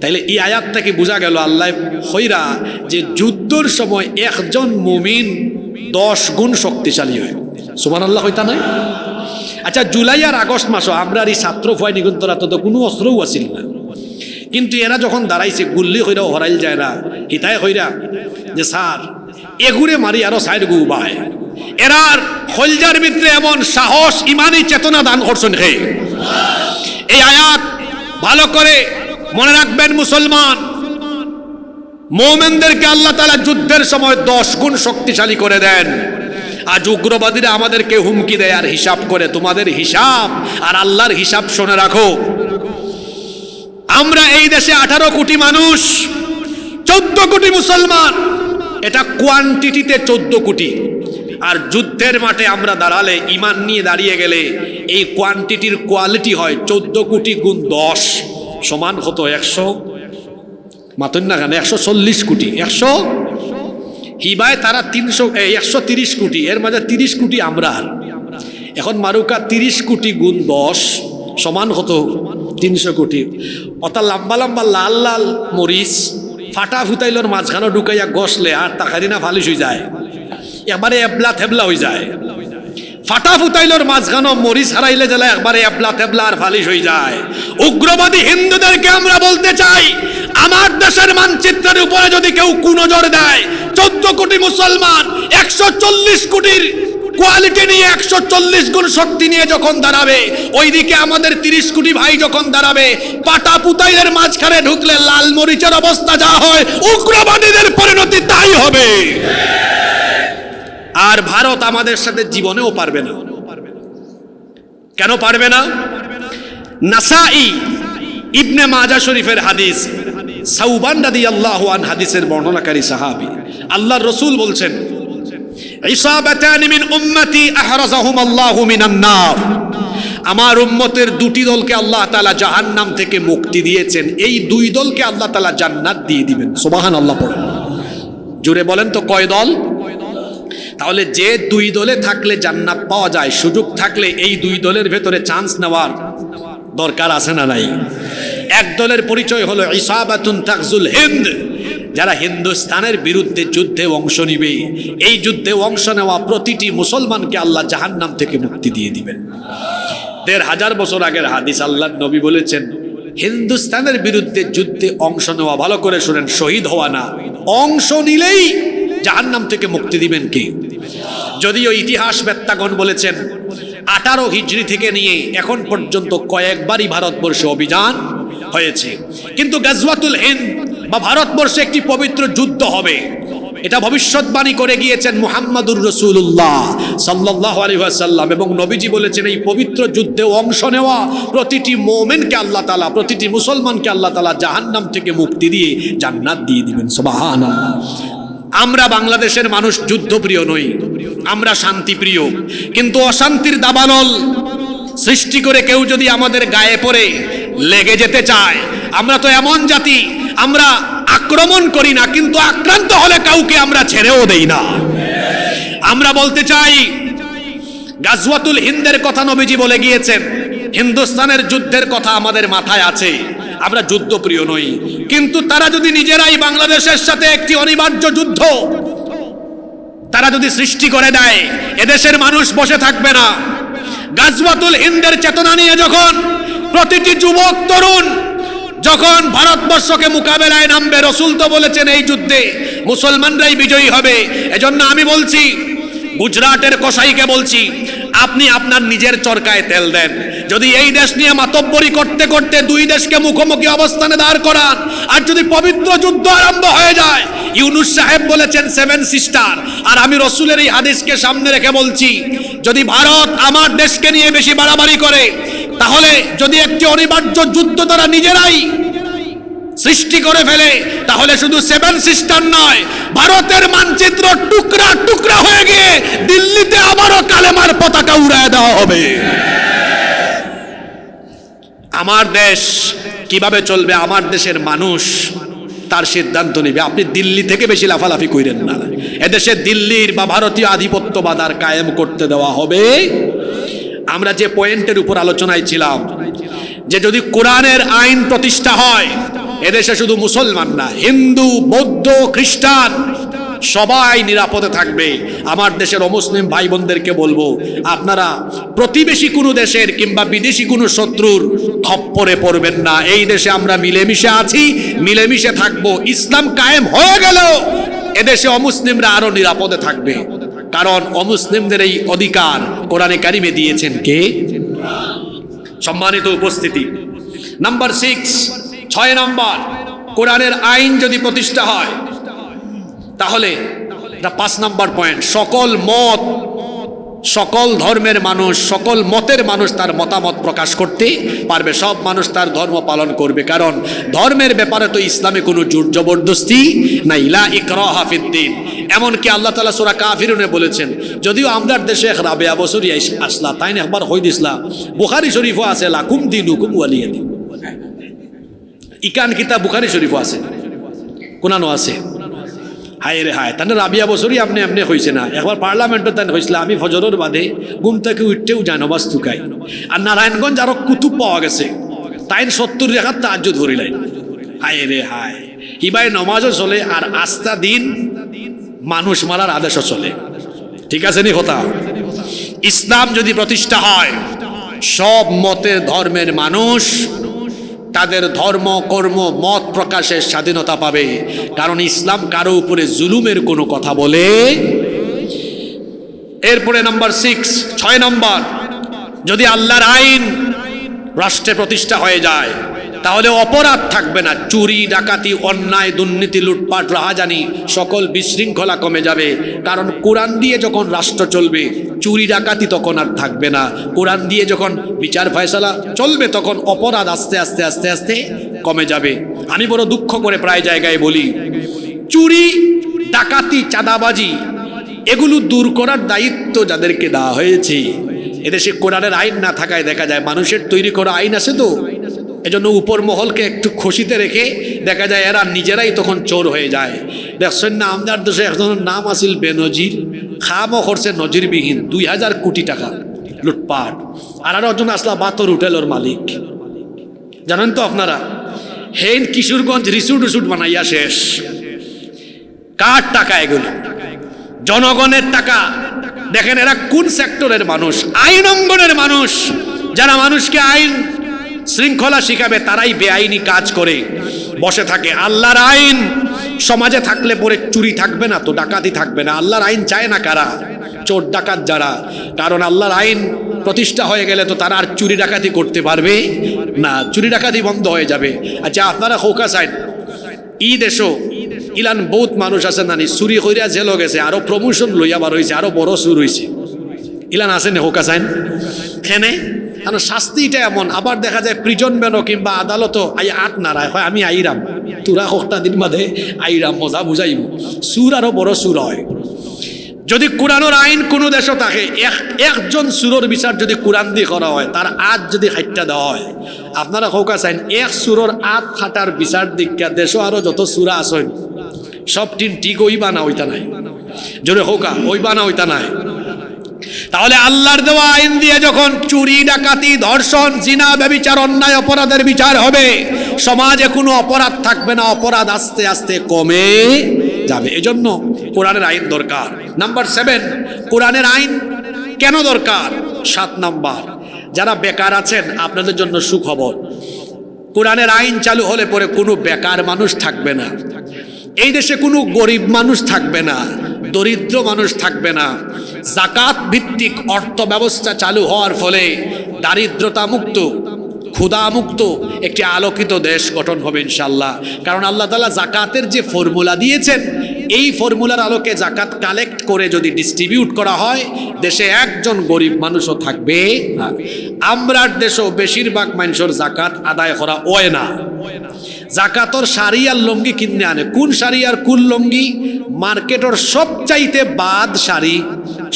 [SPEAKER 1] তাইলে এই আয়াত থেকে বোঝা গেল আল্লাহ হইরা যে যুদ্ধের সময় একজন মুমিন 10 গুণ শক্তিশালী হয়। সুবহানাল্লাহ হইতা নাই? আচ্ছা, জুলাই আর আগস্ট মাসও আমরা এই ছাত্র ভয় নিগন্তরা তো কোনো অস্ত্রও আসিল না, কিন্তু এরা যখন দাঁড়াইছে গুল্লি হইরাও হরাইল যায় না। হিতায় হইরা যে স্যার এগুরে মারি আরো সাইড গুবায় এরার খলজার ভিতরে এমন সাহস ইমানি চেতনা দান করছেন হে। এই আয়াত ভালো করে মনে রাখবেন মুসলমান, মুমিনদেরকে আল্লাহ তাআলা যুদ্ধের সময় 10 গুণ শক্তিশালী করে দেন। আজ উগ্রবাদীরা আমাদেরকে হুমকি দেয় আর হিসাব করে, তোমাদের হিসাব আর আল্লাহর হিসাব শুনে রাখো। আমরা এই দেশে 18 কোটি মানুষ, 14 কোটি মুসলমান, এটা কোয়ান্টিটিতে 14 কোটি। আর যুদ্ধের মাঠে আমরা দাঁড়ালে, ইমান নিয়ে দাঁড়িয়ে গেলে এই কোয়ান্টিটির কোয়ালিটি হয় 14 কোটি গুণ 10 সমান কত? 100 মাতন না কেন 140 কোটি। 100 হিবায় তারা 130 কোটি, এর মাঝে 30 কোটি আমরা। এখন মারুকা 30 কোটি গুণ 10 সমান কত? 300 কোটি। অর্থাৎ লম্বা লম্বা লাল লাল মরিচ ফাটা ফুটাইলর মাঝখানে ঢুকাইয়া গসলে আর তাকারি না ফালিশ হয়ে যায়, একবারে এবলা থেবলা হয়ে যায়। ফাটা ফুটাইলর মাঝখানে মরিচ হারাইলে জেলা একবারে এবলা থেবলা আর ফালিশ হয়ে যায়। উগ্রবাদী হিন্দুদেরকে আমরা বলতে চাই, আমার দেশের মানচিত্রের উপরে যদি কেউ কুনজর দেয়, 14 কোটি মুসলমান 140 কোটির কোয়ালিটি নিয়ে 140 গুণ শক্তি নিয়ে যখন দাঁড়াবে, ওইদিকে আমাদের 30 কোটি ভাই যখন দাঁড়াবে, পাটা পুতাইলের মাঝখানে ঢুকলে লাল মরিচের অবস্থা যা হয়, উগ্রবাদীদের পরিণতি তাই হবে। আর ভারত আমাদের সাথে জীবনেও পারবে না। কেন পারবে না? নাসাই ইবনে মাজাহ শরীফের হাদিস, সাউবান রাদিয়াল্লাহু আনহু হাদিসের বর্ণনাকারী সাহাবী, আল্লাহর রাসূল বলছেন, ইসাবাতান মিন উম্মতি আহরাজাহুম আল্লাহু মিনান নার। আমার উম্মতের দুটি দলকে আল্লাহ তাআলা জাহান্নাম থেকে মুক্তি দিয়েছেন, এই দুই দলকে আল্লাহ তাআলা জান্নাত দিয়ে দিবেন। সুবহানাল্লাহ পড়েন, জোরে বলেন তো কয় দল? তাহলে যে দুই দলে থাকলে জান্নাত পাওয়া যায়, সুযোগ থাকলে এই দুই দলের ভেতরে চান্স নেওয়ার দরকার আছে না নাই? এক দলের পরিচয় হলো ইসাবাতুন তাগজুল হিন্দ, যারা হিন্দুস্তানের বিরুদ্ধে যুদ্ধে অংশ নিবে। এই যুদ্ধে অংশ নেওয়া প্রতিটি মুসলমানকে আল্লাহ জাহান্নাম থেকে মুক্তি দিয়ে দিবেন। 1500 বছর আগের হাদিস, আল্লাহর নবী বলেছেন, হিন্দুস্তানের বিরুদ্ধে যুদ্ধে অংশ নেওয়া, ভালো করে শুনেন, শহীদ হওয়া না, অংশ নিলেই জাহান্নাম থেকে মুক্তি দিবেন কে? যদিও ইতিহাস বেত্তাগণ বলেছেন 18 হিজরি থেকে নিয়ে এখন পর্যন্ত কয়েকবারই ভারতবর্ষে অভিযান হয়েছে, কিন্তু গাজওয়াতুল হিন্দ বা ভারতবর্ষে একটি পবিত্র যুদ্ধ হবে, এটা ভবিষ্যৎবাণী করে গিয়েছেন মুহাম্মাদুর রাসূলুল্লাহ সাল্লাল্লাহু আলাইহি ওয়াসাল্লাম। এবং নবীজি বলেছেন, এই পবিত্র যুদ্ধে অংশ নেওয়া প্রতিটি মুমিনকে আল্লাহ তাআলা, প্রতিটি মুসলমানকে আল্লাহ তাআলা জাহান্নাম থেকে মুক্তি দিয়ে জান্নাত দিয়ে দিবেন। সুবহানাল্লাহ। আমরা বাংলাদেশের মানুষ যুদ্ধপ্রিয় নই, আমরা শান্তিপ্রিয়, কিন্তু অশান্তির দাবানল সৃষ্টি করে কেউ যদি আমাদের গায়ে পড়ে লেগে যেতে চায়, আমরা তো এমন জাতি, আমরা আক্রমণ করি না, কিন্তু আক্রান্ত হলে কাউকে আমরা ছেড়েও দেই না। আমরা বলতে চাই, গাজওয়াতুল হিন্দের কথা নবীজি বলে গিয়েছেন, হিন্দুস্তানের যুদ্ধের কথা আমাদের মাথায় আছে, আমরা যুদ্ধপ্রিয় নই, কিন্তু তারা যদি নিজেরাই বাংলাদেশের সাথে একটি অনিবার্য যুদ্ধ তারা যদি সৃষ্টি করে দেয়, এদেশের মানুষ বসে থাকবে না। গাজওয়াতুল হিন্দের চেতনা নিয়ে যখন প্রতিটি যুবক তরুণ যখন ভারতবর্ষকে মোকাবেলায় নামবে, রসুল তো বলেছেন এই যুদ্ধে মুসলমানরাই বিজয়ী হবে। এজন্য আমি বলছি, গুজরাটের কসাইকে বলছি, আপনি আপনার নিজের চরকায় তেল দেন। যদি এই দেশ নিয়ে মাতব্বরি করতে করতে দুই দেশকে মুখোমুখি অবস্থানে দাঁড় করান, আর যদি পবিত্র যুদ্ধ আরম্ভ হয়ে যায়, ইউনুস সাহেব বলেছেন 7 সিস্টার, আর আমি রসুলের এই হাদিসকে সামনে রেখে বলছি, যদি ভারত আমার দেশকে নিয়ে বেশি বাড়াবাড়ি করে, তাহলে যদি একটি অনিবার্য যুদ্ধ তারা নিজেরাই সৃষ্টি করে ফেলে, তাহলে শুধু 7 সিস্টার নয়, ভারতের মানচিত্র টুকরা টুকরা হয়ে গিয়ে দিল্লিতে আবারও কালেমার পতাকা উড়ায় দেওয়া হবে। আমার দেশ কিভাবে চলবে, আমার দেশের মানুষ তার সিদ্ধান্ত নেবে। আপনি দিল্লি থেকে বেশি লাফালাফি করেন না। এদেশে দিল্লির বা ভারতীয় আধিপত্যবাদ আর কায়েম করতে দেওয়া হবে। আমরা যে পয়েন্টের উপর আলোচনায় ছিলাম, যে যদি কোরআনের আইন প্রতিষ্ঠা হয়, এদেশে শুধু মুসলমান না, হিন্দু, বৌদ্ধ, খ্রিস্টান সবাই নিরাপদে থাকবে। আমার দেশের অমুসলিম ভাই বোনদেরকে বলবো, আপনারা প্রতিবেশী কোনো দেশের কিংবা বিদেশি কোনো শত্রুর খপ্পরে পড়বেন না। এই দেশে আমরা মিলেমিশে আছি, মিলেমিশে থাকবো। ইসলাম কায়েম হয়ে গেল এদেশে অমুসলিমরা আরো নিরাপদে থাকবে, কারণ অমুসলিমদের এই অধিকার কোরআনে কারিমে দিয়েছেন কে? সম্মানিত উপস্থিতি, নাম্বার 6 নম্বর, কোরআনের আইন যদি প্রতিষ্ঠা হয় তাহলে এটা 5 নম্বর পয়েন্ট, সকল মত, সকল ধর্মের মানুষ, সকল মতের মানুষ তার মতামত প্রকাশ করতে পারবে, সব মানুষ তার ধর্ম পালন করবে, কারণ ধর্মের ব্যাপারে তো ইসলামে কোনো জোর জবরদস্তি নাই, লা ইকরাহা ফিদ্দিন। এমনকি আল্লাহ তাআলা সূরা কাফিরুনে বলেছেন, যদিও আমরার দেশে এক রাবেয়া বছরই আসলা, তাই না একবার হই দিসলা, বুখারী শরীফও আছে লাকুম দিনুকুম ওয়ালিয়া দিন, ইকান কিতাব বুখারী শরীফও আছে, কোনানো আছে। হায় রে হায়, তাহলে রাবিয়া বছরই আপনি এমনি হয়েছে না, একবার পার্লামেন্টে তাই হয়েছিল, আমি ফজরের বাদে ঘুম থেকে উঠতেও যাই নমাজ তুকাই, আর নারায়ণগঞ্জ আরো কুতুব পাওয়া গেছে, তাই 70 রেখাত তাহাজ্জুদ ধরিলেন। হায় রে হায়, ইবাই নমাজও চলে আর আস্থা দিন মানুষ মারার আদেশও চলে। ঠিক আছে নি কথা? ইসলাম যদি প্রতিষ্ঠা হয়, সব মতের ধর্মের মানুষ তাদের ধর্ম কর্ম মত প্রকাশের স্বাধীনতা পাবে, কারণ ইসলাম কারো উপরে জুলুমের কোনো কথা বলে। এরপরে নাম্বার 6 নম্বর, যদি আল্লাহর আইন রাষ্ট্রে প্রতিষ্ঠা হয়ে যায় তাহলে অপরাধ থাকবে না, চুরি ডাকাতি অন্যায় দুর্নীতি লুটপাট রাহাজানি সকল বিশৃঙ্খলা কমে যাবে, কারণ কোরআন দিয়ে যখন রাষ্ট্র চলবে চুরি ডাকাতি তখন আর থাকবে না, কোরআন দিয়ে যখন বিচার ফয়সালা চলবে তখন অপরাধ আস্তে আস্তে আস্তে আস্তে কমে যাবে। আমি বড় দুঃখ করে প্রায় জায়গায় বলি, চুরি ডাকাতি চাঁদাবাজি এগুলো দূর করার দায়িত্ব যাদেরকে দেওয়া হয়েছে, এদেশে কোরআনের আইন না থাকায় দেখা যায় মানুষের তৈরি করা আইন আছে তো, এজন্য উপর মহলকে একটু খুশিতে রেখে দেখা যায় এরা নিজেরাই তখন চোর হয়ে যায়। দেখছেন না আমাদের দেশে একজনের নাম আছিল বেনজির, খামও করছে নজিরবিহীন 2000 কোটি টাকা লুটপাট, আর একজন আসলা বাতর হোটেলের মালিক, জানেন তো আপনারা, হেন কিশোরগঞ্জ রিসুট উসুট বানাইয়া শেষ। কার টাকা এগুলো? জনগণের টাকা। দেখেন এরা কোন সেক্টরের মানুষ? আইন অঙ্গনের মানুষ, যারা মানুষকে আইন শৃঙ্খলা শিখাবে তারাই বেআইনি কাজ করে বসে থাকে। আল্লাহর আইন সমাজে থাকলে পরে চুরি থাকবে না তো, ডাকাতি থাকবে না। আল্লাহর আইন চায় না কারা? চোর ডাকাত যারা, কারণ আল্লাহর আইন প্রতিষ্ঠা হয়ে গেলে তো তারা আর চুরি ডাকাতি করতে পারবে না, চুরি ডাকাতি বন্ধ হয়ে যাবে। আচ্ছা আপনারা হোকা সাইড ঈদ এসো, ইলান বহুত মানুষ আছে নানি চুরি কইরা জেল গেছে, আরো প্রমোশন লইয়া বার হয়েছে, আরো বড় চুর হয়েছে, ইলান আছে না হোকা সাইন খেনে, কারণ শাস্তিটা এমন। আবার দেখা যায় প্রিজন ব্যানো কিংবা আদালতও আট নাড়ায়, হয় আমি আইরাম, তোরা কটা দিন বাদে আইরাম, মজা বুঝাইব, সুর আরো বড় সুর হয়। যদি কোরআনের আইন কোনো দেশও থাকে, একজন সুরর বিচার যদি কোরআন দিয়ে করা হয়, তার আজ যদি হাইটটা দেওয়া হয়, আপনারা হোকা চাইন এক সুরর আট খাটার বিচার দীক্ষা দেশও আরো যত সুরা আসেন সব ঠিক ওইবা না ওইটা নাই, জোরে হোকা ওইবা না ওইটা নাই। তাহলে আল্লাহর দেওয়া আইন দিয়ে যখন চুরি ডাকাতি ধর্ষণ জিনা ব্যভিচার অন্যায় অপরাধের বিচার হবে, সমাজে কোনো অপরাধ থাকবে না, অপরাধ আস্তে আস্তে কমে যাবে। এজন্য কোরআনের আইন দরকার। নাম্বার 7, কোরআনের আইন কেন দরকার? 7 নাম্বার, যারা বেকার আছেন আপনাদের জন্য সুখবর, কোরআনের আইন চালু হলে পরে কোনো বেকার মানুষ থাকবে না, এই দেশে কোনো গরিব মানুষ থাকবে না, দরিদ্র মানুষ থাকবে না। জাকাত ভিত্তিক অর্থ ব্যবস্থা চালু হওয়ার ফলে দারিদ্রতা মুক্ত ক্ষুধা মুক্ত একটি আলোকিত দেশ গঠন হবে ইনশাআল্লাহ। কারণ আল্লাহ তাআলা জাকাতের যে ফর্মুলা দিয়েছেন, এই ফর্মুলার আলোকে জাকাত কালেক্ট করে যদি ডিস্ট্রিবিউট করা হয়, দেশে একজন গরিব মানুষও থাকবে না। আমরার দেশও বেশিরভাগ মানুষের জাকাত আদায় করা হয় না। জাকাতর শাড়ি আর লুঙ্গি কিনে আনে, কোন শাড়ি আর কোন লুঙ্গি? মার্কেটের সবচাইতে বাদ শাড়ি,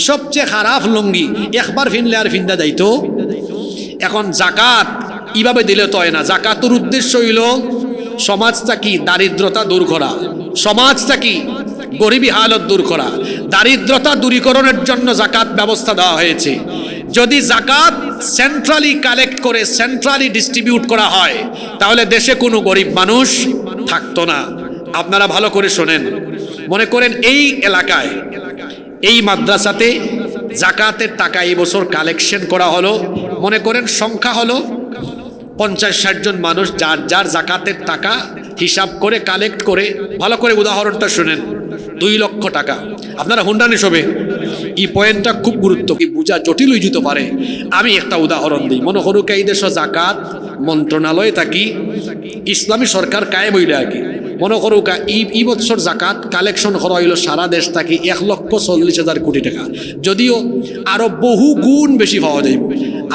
[SPEAKER 1] সবচেয়ে খারাপ লুঙ্গি, একবার ফিনলে আর ফিন্দা যাইতো। এখন জাকাত এইভাবে দিলে তো হয় না। জাকাতের উদ্দেশ্য হইল সমাজটা কি দারিদ্রতা দূর করা, সমাজটা কি গরিবী হালত দূর করা, দারিদ্রতা দূরীকরণের জন্য জাকাত ব্যবস্থা দেওয়া হয়েছে। যদি জাকাত সেন্ট্রালি কালেক্ট করে সেন্ট্রালি ডিস্ট্রিবিউট করা হয়, তাহলে দেশে কোনো গরিব মানুষ থাকতো না। আপনারা ভালো করে শোনেন, মনে করেন এই এলাকায় এই মাদ্রাসাতে জাকাতের টাকা এই বছর কালেকশন করা হলো, মনে করেন সংখ্যা হলো 50-60 জন মানুষ, যার যার জাকাতের টাকা হিসাব করে কালেক্ট করে, ভালো করে উদাহরণটা শুনেন, 2 লক্ষ টাকা। আপনারা হুন্ডানি সবে এই পয়েন্টটা খুব গুরুত্ব, কি বুঝা জটিল হয়ে যেতে পারে। আমি একটা উদাহরণ দিই। মনে করুক এই দেশ জাকাত মন্ত্রণালয় থাকি ইসলামী সরকার কায়েম হইলে আর কি, মনে করুক এই বছর জাকাত কালেকশন করা হইল সারা দেশ থাকি 1,40,000 কোটি টাকা, যদিও আরো বহু গুণ বেশি পাওয়া যাইব।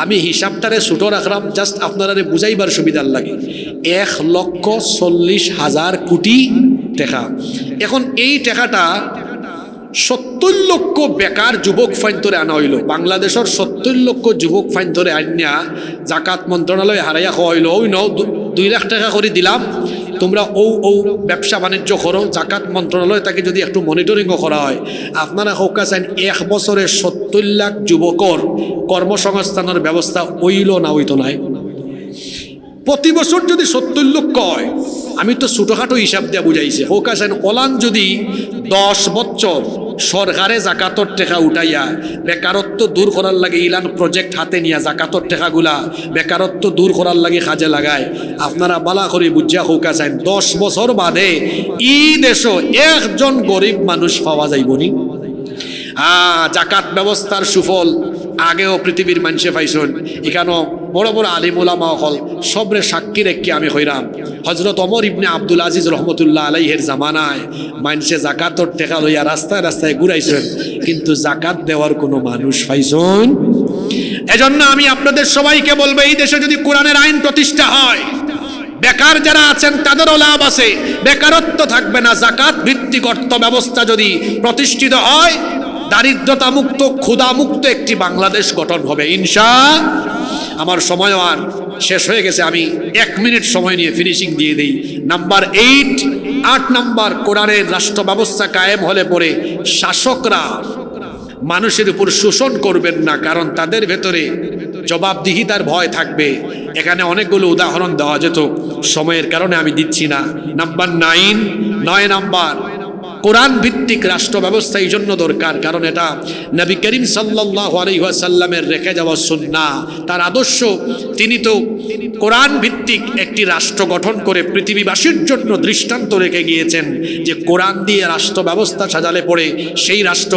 [SPEAKER 1] আমি হিসাবটারে ছোট রাখলাম জাস্ট আপনারা বুঝাইবার সুবিধার লাগে। 1,40,000 কোটি টাকা। এখন এই টাকাটা 70 লক্ষ বেকার যুবক ফাইন ধরে আনা হইল। বাংলাদেশের 70 লক্ষ যুবক ফাইন ধরে আনিয়া জাকাত মন্ত্রণালয় হারাইয়া খাওয়া হইল। ওই 2 লাখ টাকা করে দিলাম, তোমরা ও ব্যবসা বাণিজ্য করো। জাকাত মন্ত্রণালয় তাকে যদি একটু মনিটরিংও করা হয়, আপনারা হোকা চান 1 বছরে 70 লাখ যুবকর কর্মসংস্থানের ব্যবস্থা হইল না হইতো নাই? প্রতি বছর যদি 70 লক্ষ হয়, আমি তো ছোটখাটো হিসাব দিয়ে বুঝাইছি, হোক আসেন ওলান যদি 10 বছর সরকারে জাকাতর টাকা উঠাইয়া বেকারত্ব দূর করার লাগে ইলান প্রজেক্ট হাতে নিয়ে জাকাতর টাকাগুলা বেকারত্ব দূর করার লাগে কাজে লাগায়, আপনারা বালা করে বুঝা হোক আসেন 10 বছর বাদে ই দেশও একজন গরিব মানুষ পাওয়া যাইবনি। জাকাত ব্যবস্থার সুফল আগেও পৃথিবীর মানুষে পাইছেন। এখানেও বড় বড় আলিম ওলামা হল সবরে সাক্ষী রেখে আমি হইরাম। হজরত ওমর ইবনে আব্দুল আজিজ রহমতুল্লাহ আলাইহের জামানায় মানুষে জাকাতর টেকা লইয়া রাস্তায় রাস্তায় ঘুরাইছেন, কিন্তু জাকাত দেওয়ার কোনো মানুষ পাইছেন। এজন্য আমি আপনাদের সবাইকে বলবো, এই দেশে যদি কোরআনের আইন প্রতিষ্ঠা হয়, বেকার যারা আছেন তাদেরও লাভ আছে, বেকারত্ব থাকবে না। জাকাত ভিত্তিক অর্থ ব্যবস্থা যদি প্রতিষ্ঠিত হয়, দারিদ্রতা মুক্ত ক্ষুধা মুক্ত একটি বাংলাদেশ গঠন হবে ইনশাআল্লাহ। আমার সময় আর শেষ হয়ে গেছে, আমি 1 মিনিট সময় নিয়ে ফিনিশিং দিয়ে দিই। নাম্বার 8 নাম্বার, কোরআনের রাষ্ট্র ব্যবস্থা কায়েম হলে পরে শাসকরা মানুষের উপর শোষণ করবেন না, কারণ তাদের ভেতরে জবাবদিহিতার ভয় থাকবে। এখানে অনেকগুলো উদাহরণ দেওয়া যেত, সময়ের কারণে আমি দিচ্ছি না। নাম্বার 9 নাম্বার, কোরআন ভিত্তিক রাষ্ট্র ব্যবস্থা এই জন্য দরকার, কারণ এটা নবী করিম সাল্লাল্লাহু আলাইহি ওয়াসাল্লামের রেখে যাওয়া সুন্নাহ, তার আদর্শ। তিনি তো কোরআন ভিত্তিক একটি রাষ্ট্র গঠন করে পৃথিবীবাসীর জন্য দৃষ্টান্ত রেখে গিয়েছেন যে কোরআন দিয়ে রাষ্ট্র ব্যবস্থা সাজালে পড়ে সেই রাষ্ট্র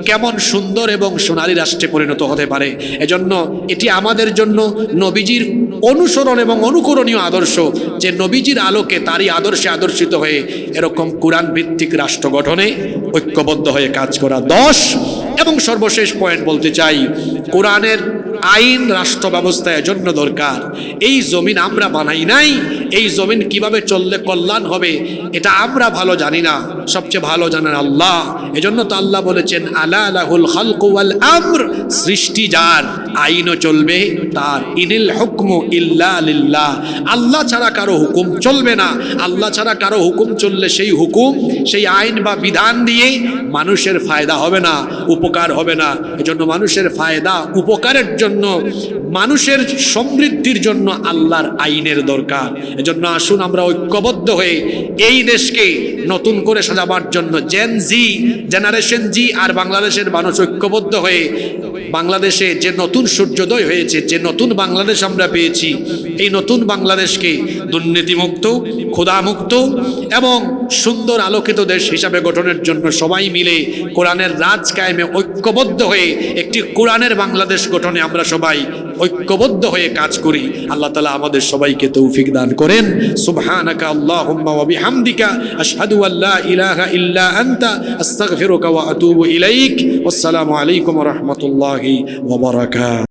[SPEAKER 1] কেমন সুন্দর এবং সোনালী রাষ্ট্রে পরিণত হতে পারে। এজন্য এটি আমাদের জন্য নবীজির অনুসরণ এবং অনুকরণীয় আদর্শ, যে নবীজির আলোকে তারই আদর্শে আদর্শিত হয়ে এরকম কোরআন ভিত্তিক রাষ্ট্র গঠনে ঐক্যবদ্ধ হয়ে কাজ করা। 10 এবং সর্বশেষ পয়েন্ট বলতে চাই, কোরআনের আইন রাষ্ট্র ব্যবস্থা এজন্য দরকার। এই জমিন আমরা বানাই নাই, এই জমিন কিভাবে চললে কল্যাণ হবে এটা আমরা ভালো জানি না, সবচেয়ে ভালো জানেন আল্লাহ। এজন্য তো আল্লাহ বলেছেন আলা লাহুল খালকু ওয়াল আমর, সৃষ্টি যার, আইনও চলবে তার। ইনিল হুকমু ইল্লা লিল্লাহ, আল্লাহ ছাড়া কারো হুকুম চলবে না। আল্লাহ ছাড়া কারো হুকুম চললে সেই হুকুম, সেই আইন বা বিধান দিয়ে মানুষের ফায়দা হবে না, উপকার হবে না। এজন্য মানুষের ফায়দা উপকারের জন্য, মানুষের সমৃদ্ধির জন্য আল্লাহর আইনের দরকার। এজন্য আসুন আমরা ঐক্যবদ্ধ হয়ে এই দেশকে নতুন করে সাজাবার জন্য জেনারেশন জি আর বাংলাদেশের মানুষ ঐক্যবদ্ধ হয়ে বাংলাদেশে যে নতুন সূর্যোদয় হয়েছে, যে নতুন বাংলাদেশ আমরা পেয়েছি, এই নতুন বাংলাদেশকে দুর্নীতিমুক্ত, ক্ষুধামুক্ত এবং সুন্দর আলোকিত দেশ হিসাবে গঠনের জন্য সবাই মিলে কোরআনের রাজ কায়েমে ঐক্যবদ্ধ হয়ে একটি কোরআনের বাংলাদেশ গঠনে আমরা সবাই ঐক্যবদ্ধ হয়ে কাজ করি। আল্লাহ তাআলা আমাদের সবাইকে তৌফিক দান করেন। সুবহানাকা আল্লাহুম্মা ওয়া বিহামদিকা আশহাদু আল্লা ইলাহা ইল্লা আনতা আস্তাগফিরুকা ওয়া আতুবু ইলাইক। ওয়াসসালামু আলাইকুম ওয়া রাহমাতুল্লাহি ওয়া বারাকাতুহু।